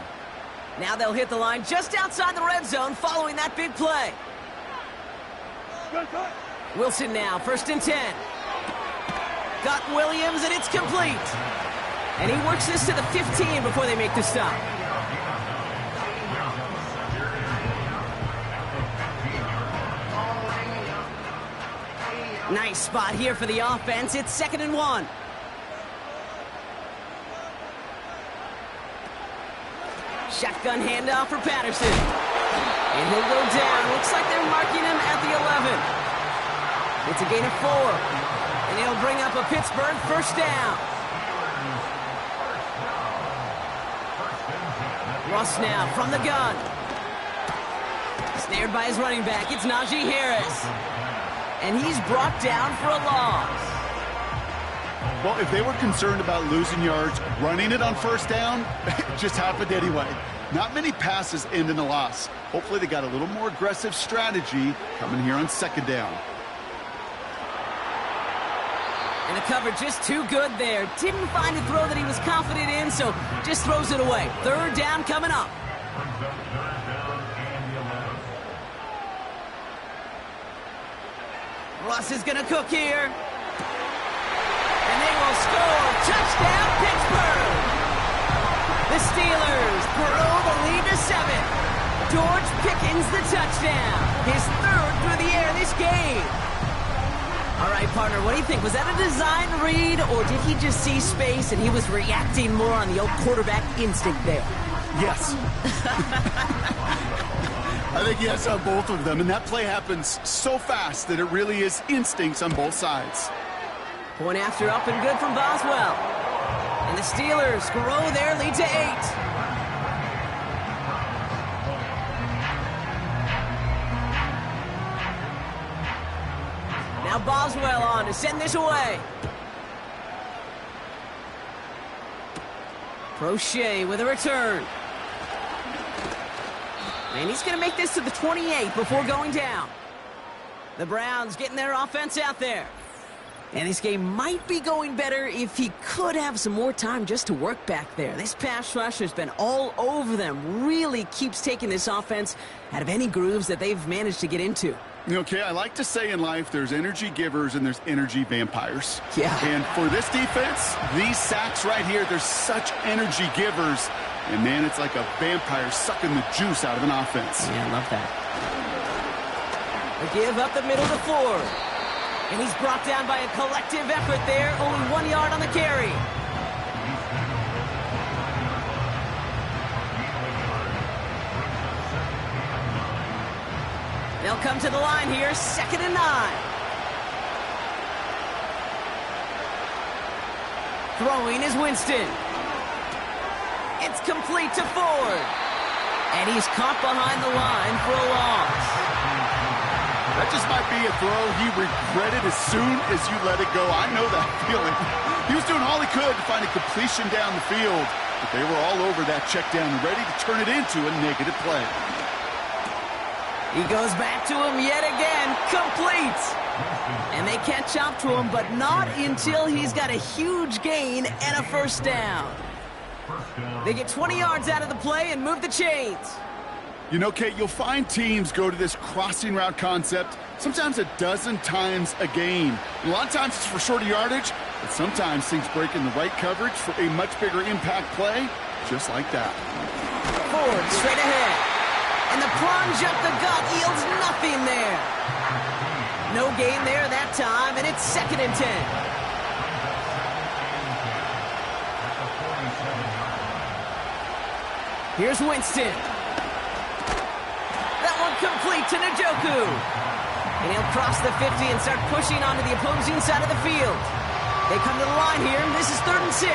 Now they'll hit the line just outside the red zone following that big play. Wilson now, 1st and 10. Got Williams, and it's complete. And he works this to the 15 before they make the stop. Nice spot here for the offense. It's 2nd and 1. Shotgun handoff for Patterson. And he'll go down. Looks like they're marking him at the 11. It's a gain of 4. And he'll bring up a Pittsburgh first down. Russ now from the gun. Snared by his running back. It's Najee Harris. And he's brought down for a loss. Well, if they were concerned about losing yards, running it on first down, it just happened anyway. Not many passes end in a loss. Hopefully they got a little more aggressive strategy coming here on second down. And the cover just too good there. Didn't find a throw that he was confident in, so just throws it away. Third down coming up. Russ is going to cook here. And they will score. Touchdown, Pittsburgh! The Steelers grow the lead to 7. George Pickens the touchdown. His third through the air this game. All right, partner, what do you think? Was that a design read, or did he just see space and he was reacting more on the old quarterback instinct there? Yes. I think yes on both of them, and that play happens so fast that it really is instincts on both sides. Point after up and good from Boswell. And the Steelers grow their lead to 8. Now Boswell on to send this away. Prochet with a return. And he's going to make this to the 28 before going down. The Browns getting their offense out there. And this game might be going better if he could have some more time just to work back there. This pass rush has been all over them. Really keeps taking this offense out of any grooves that they've managed to get into. Okay, I like to say in life there's energy givers and there's energy vampires. Yeah. And for this defense, these sacks right here, they're such energy givers. And, man, it's like a vampire sucking the juice out of an offense. Yeah, I love that. A give up the middle to Ford. And he's brought down by a collective effort there. Only 1 yard on the carry. They'll come to the line here, 2nd and 9. Throwing is Winston. It's complete to Ford. And he's caught behind the line for a loss. That just might be a throw he regretted as soon as you let it go. I know that feeling. He was doing all he could to find a completion down the field, but they were all over that check down and ready to turn it into a negative play. He goes back to him yet again, complete. And they catch up to him, but not until he's got a huge gain and a first down. They get 20 yards out of the play and move the chains. You know, Kate, you'll find teams go to this crossing route concept sometimes a dozen times a game. A lot of times it's for shorter yardage, but sometimes things break in the right coverage for a much bigger impact play, just like that. Ford straight ahead. And the plunge up the gut yields nothing there. No gain there that time, and it's 2nd and 10. Here's Winston. That one complete to Njoku. And he'll cross the 50 and start pushing onto the opposing side of the field. They come to the line here, and this is 3rd and 6.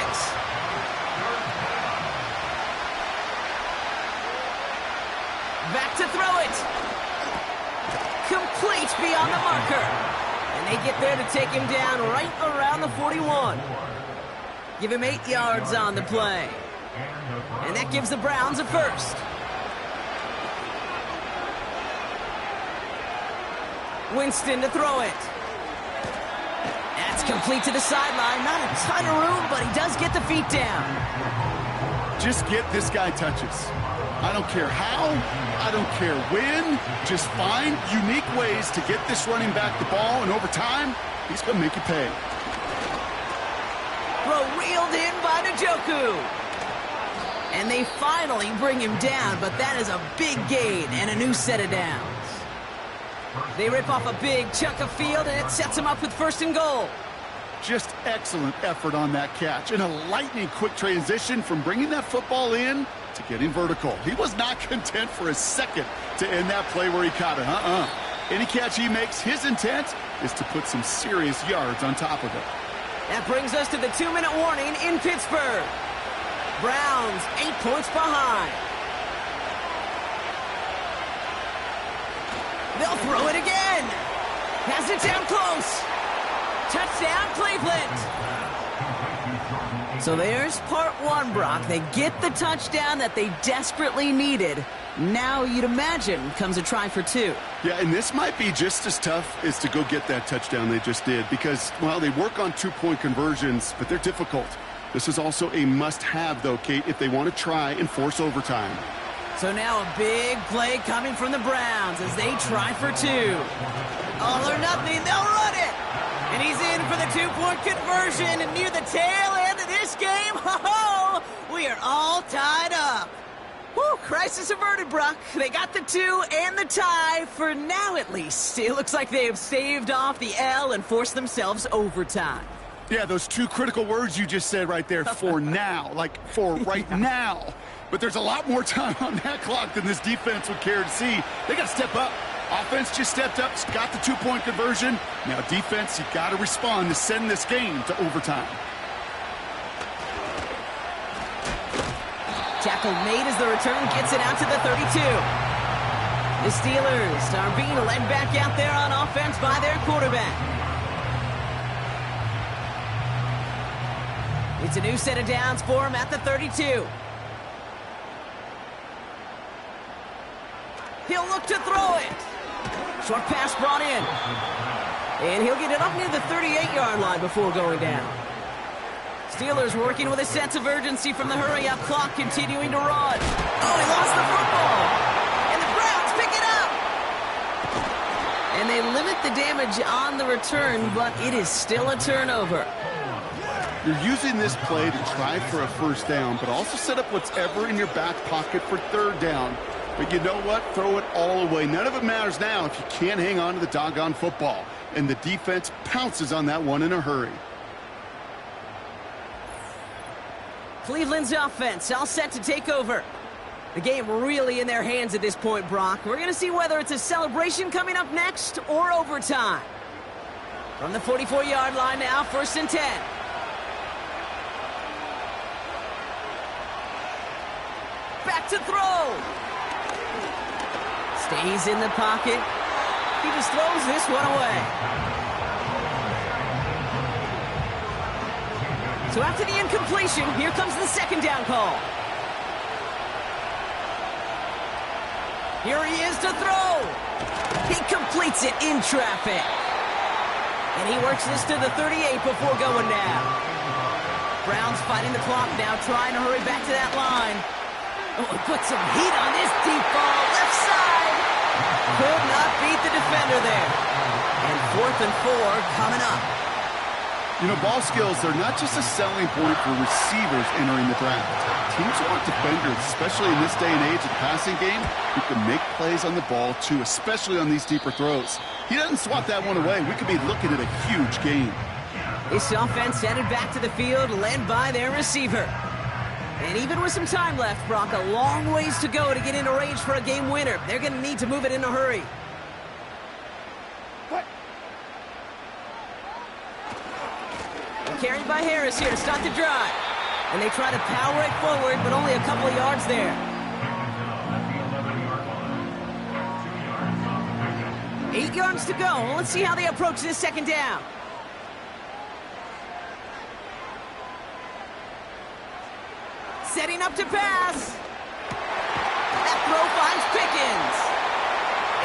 Back to throw it. Complete beyond the marker. And they get there to take him down right around the 41. Give him 8 yards on the play. And that gives the Browns a first. Winston to throw it. That's complete to the sideline. Not a ton of room, but he does get the feet down. Just get this guy touches. I don't care how, I don't care when. Just find unique ways to get this running back the ball, and over time, he's going to make you pay. Throw reeled in by Njoku. And they finally bring him down, but that is a big gain and a new set of downs. They rip off a big chunk of field, and it sets him up with 1st and goal. Just excellent effort on that catch. And a lightning quick transition from bringing that football in to getting vertical. He was not content for a second to end that play where he caught it. Any catch he makes, his intent is to put some serious yards on top of it. That brings us to the 2-minute warning in Pittsburgh. Browns 8 points behind. They'll throw it again. Has it down close. Touchdown, Cleveland. So there's part one, Brock. They get the touchdown that they desperately needed. Now, you'd imagine, comes a try for two. Yeah, and this might be just as tough as to go get that touchdown they just did because, well, they work on two-point conversions, but they're difficult. This is also a must-have, though, Kate, if they want to try and force overtime. So now a big play coming from the Browns as they try for two. All or nothing, they'll run it. And he's in for the two-point conversion. And near the tail end of this game, ho-ho, we are all tied up. Whew, crisis averted, Brock. They got the two and the tie, for now at least. It looks like they have staved off the L and forced themselves overtime. Yeah, those two critical words you just said right there, for now, like for right now. But there's a lot more time on that clock than this defense would care to see. They got to step up. Offense just stepped up, got the two-point conversion. Now defense, you got to respond to send this game to overtime. Tackle made as the return gets it out to the 32. The Steelers are being led back out there on offense by their quarterback. It's a new set of downs for him at the 32. He'll look to throw it. Short pass brought in. And he'll get it up near the 38-yard line before going down. Steelers working with a sense of urgency from the hurry-up clock, continuing to run. Oh, he lost the football. And the Browns pick it up. And they limit the damage on the return, but it is still a turnover. You're using this play to try for a first down, but also set up whatever in your back pocket for third down. But you know what? Throw it all away. None of it matters now if you can't hang on to the doggone football. And the defense pounces on that one in a hurry. Cleveland's offense all set to take over. The game really in their hands at this point, Brock. We're going to see whether it's a celebration coming up next or overtime. From the 44-yard line now, 1st and 10. Back to throw. Stays in the pocket. He just throws this one away. So after the incompletion, here comes the second down call. Here he is to throw. He completes it in traffic. And he works this to the 38 before going down. Browns fighting the clock now, trying to hurry back to that line. Oh, put some heat on this deep ball. Left side. Could not beat the defender there. And 4th and 4 coming up. You know, ball skills, they're not just a selling point for receivers entering the draft. Teams want defenders, especially in this day and age of the passing game, who can make plays on the ball, too, especially on these deeper throws. He doesn't swat that one away. We could be looking at a huge game. This offense headed back to the field, led by their receiver. And even with some time left, Brock, a long ways to go to get into range for a game winner. They're going to need to move it in a hurry. Carried by Harris here to start the drive. And they try to power it forward, but only a couple of yards there. 8 yards to go. Let's see how they approach this second down. Setting up to pass. That throw finds Pickens.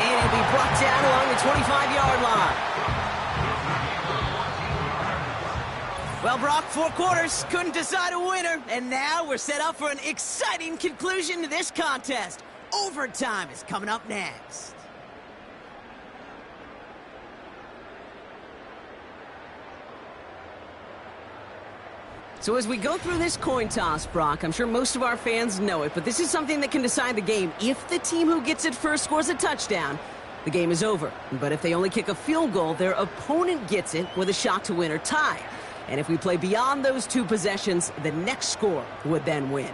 And it'll be brought down along the 25-yard line. Well, Brock, 4 quarters, couldn't decide a winner, and now we're set up for an exciting conclusion to this contest. Overtime is coming up next. So as we go through this coin toss, Brock, I'm sure most of our fans know it, but this is something that can decide the game. If the team who gets it first scores a touchdown, the game is over. But if they only kick a field goal, their opponent gets it with a shot to win or tie. And if we play beyond those 2 possessions, the next score would then win.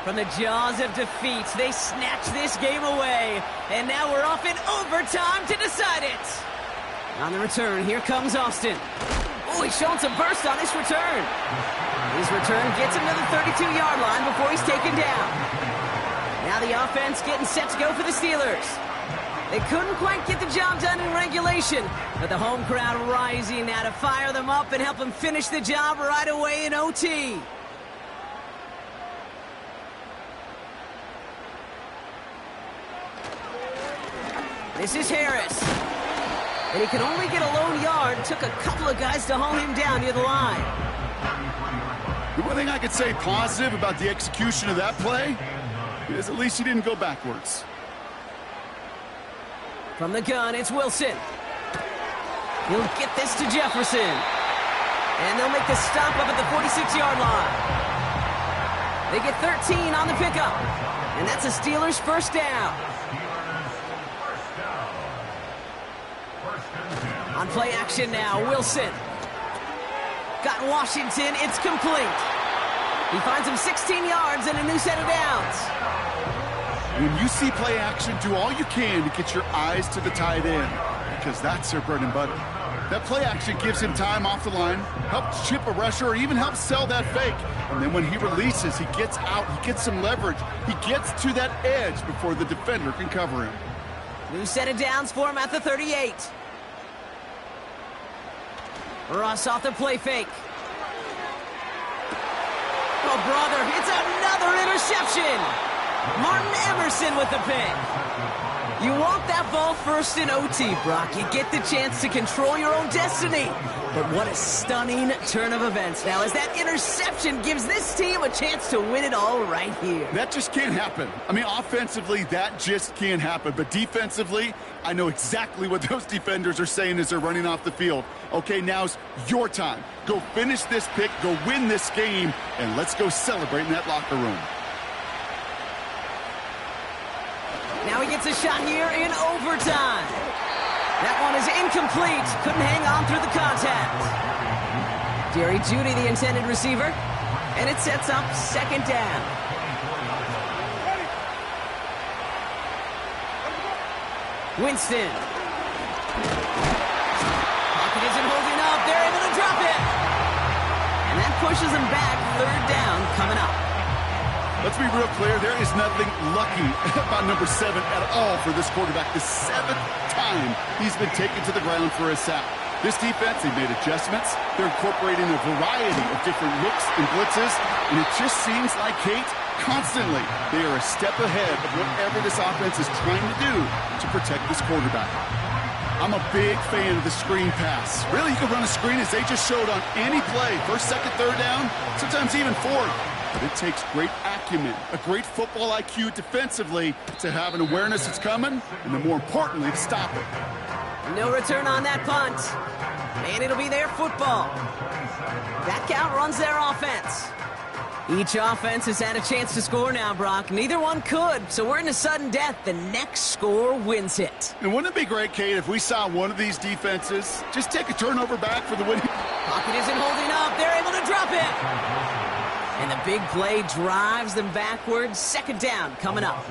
From the jaws of defeat, they snatch this game away. And now we're off in overtime to decide it. On the return, here comes Austin. Oh, he's showing some burst on this return. His return gets him to the 32-yard line before he's taken down. Now the offense getting set to go for the Steelers. They couldn't quite get the job done in regulation, but the home crowd rising now to fire them up and help them finish the job right away in OT. This is Harris. And he could only get a lone yard. Took a couple of guys to haul him down near the line. The one thing I could say positive about the execution of that play is at least he didn't go backwards. From the gun, it's Wilson. He'll get this to Jefferson. And they'll make the stop up at the 46-yard line. They get 13 on the pickup. And that's a Steelers first down. On play action now, Wilson. Got Washington, it's complete. He finds him 16 yards and a new set of downs. When you see play action, do all you can to get your eyes to the tight end, because that's their bread and butter. That play action gives him time off the line, helps chip a rusher, or even helps sell that fake. And then when he releases, he gets out, he gets some leverage. He gets to that edge before the defender can cover him. New set of downs for him at the 38. Russ off the play fake. Oh, brother, it's another interception. Martin Emerson with the pick. You want that ball first in OT, Brock. You get the chance to control your own destiny. But what a stunning turn of events now, as that interception gives this team a chance to win it all right here. That just can't happen. I mean, offensively, that just can't happen. But defensively, I know exactly what those defenders are saying as they're running off the field. Okay, now's your time. Go finish this pick, go win this game, and let's go celebrate in that locker room. Now he gets a shot here in overtime. That one is incomplete. Couldn't hang on through the contact. Jerry Jeudy, the intended receiver. And it sets up second down. Winston. Pocket isn't holding up. They're able to drop it. And that pushes him back. Third down coming up. Let's be real clear, there is nothing lucky about number 7 at all for this quarterback. The 7th time he's been taken to the ground for a sack. This defense, they've made adjustments. They're incorporating a variety of different looks and blitzes, and it just seems like, Kate, constantly they are a step ahead of whatever this offense is trying to do to protect this quarterback. I'm a big fan of the screen pass. Really, you can run a screen as they just showed on any play. First, second, third down, sometimes even fourth. But it takes great acumen, a great football IQ defensively to have an awareness it's coming, and then more importantly, to stop it. No return on that punt. And it'll be their football. That count runs their offense. Each offense has had a chance to score now, Brock. Neither one could, so we're in a sudden death. The next score wins it. And wouldn't it be great, Kate, if we saw one of these defenses just take a turnover back for the winning? Pocket isn't holding up. They're able to drop it. And the big play drives them backwards. Second down coming up.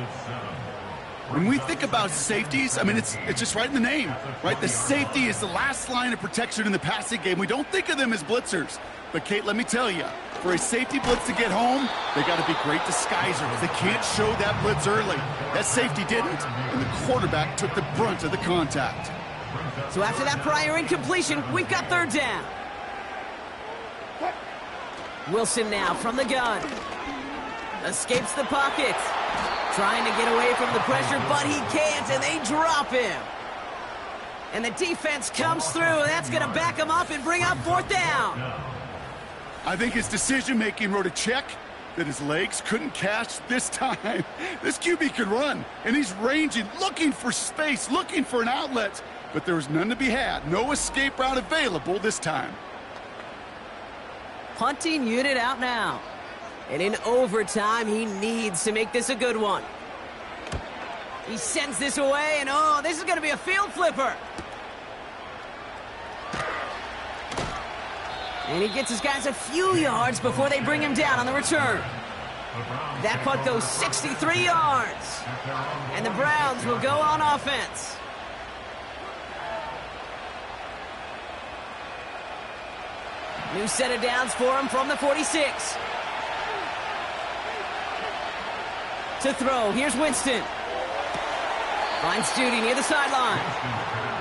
When we think about safeties, I mean, it's just right in the name, right? The safety is the last line of protection in the passing game. We don't think of them as blitzers. But, Kate, let me tell you, for a safety blitz to get home, they got to be great disguisers. They can't show that blitz early. That safety didn't, and the quarterback took the brunt of the contact. So after that prior incompletion, we've got third down. Wilson now from the gun. Escapes the pocket. Trying to get away from the pressure, but he can't, and they drop him. And the defense comes through, and that's going to back him up and bring up fourth down. I think his decision-making wrote a check that his legs couldn't catch this time. This QB can run, and he's ranging, looking for space, looking for an outlet. But there was none to be had. No escape route available this time. Punting unit out now. And in overtime, he needs to make this a good one. He sends this away, and oh, this is going to be a field flipper. And he gets his guys a few yards before they bring him down on the return. That punt goes 63 yards. And the Browns will go on offense. New set of downs for him from the 46. To throw, here's Winston. Finds Judy near the sideline.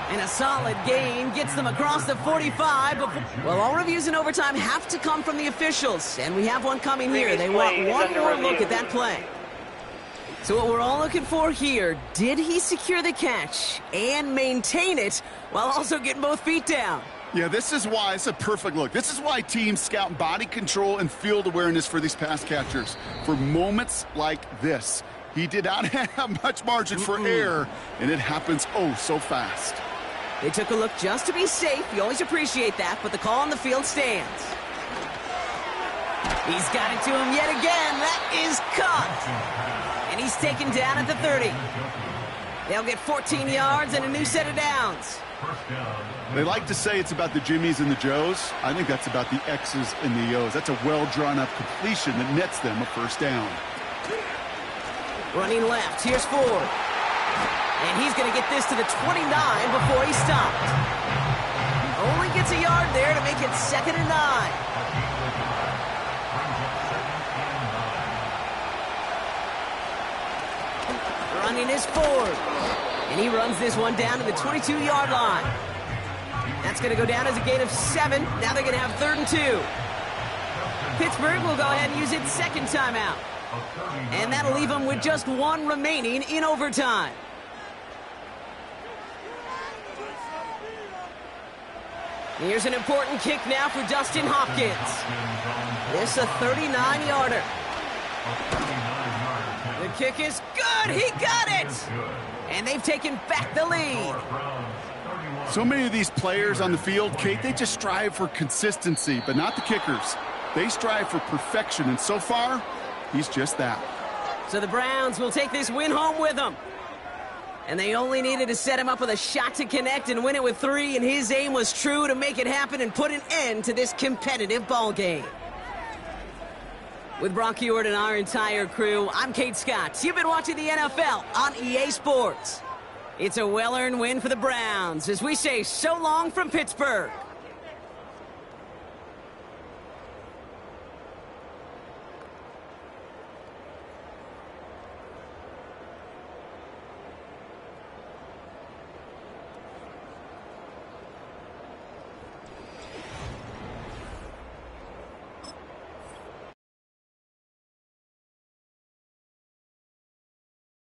And a solid gain gets them across the 45. Well, all reviews in overtime have to come from the officials. And we have one coming here. They want one more look at that play. So what we're all looking for here, did he secure the catch and maintain it while also getting both feet down? Yeah, this is why it's a perfect look. This is why teams scout body control and field awareness for these pass catchers. For moments like this, he did not have much margin for error, and it happens oh so fast. They took a look just to be safe. You always appreciate that, but the call on the field stands. He's got it to him yet again. That is caught. And he's taken down at the 30. They'll get 14 yards and a new set of downs. They like to say it's about the Jimmies and the Joes. I think that's about the X's and the O's. That's a well-drawn-up completion that nets them a first down. Running left, here's Ford. And he's going to get this to the 29 before he stopped. Only gets a yard there to make it 2nd and 9. Running is Ford. And he runs this one down to the 22-yard line. That's going to go down as a gain of 7. Now they're going to have 3rd and 2. Pittsburgh will go ahead and use its second timeout. And that'll leave them with just one remaining in overtime. Here's an important kick now for Dustin Hopkins. This a 39-yarder. The kick is good. He got it. And they've taken back the lead. So many of these players on the field, Kate, they just strive for consistency, but not the kickers. They strive for perfection, and so far, he's just that. So the Browns will take this win home with them. And they only needed to set him up with a shot to connect and win it with 3, and his aim was true to make it happen and put an end to this competitive ball game. With Brock Huard and our entire crew, I'm Kate Scott. You've been watching the NFL on EA Sports. It's a well-earned win for the Browns as we say so long from Pittsburgh.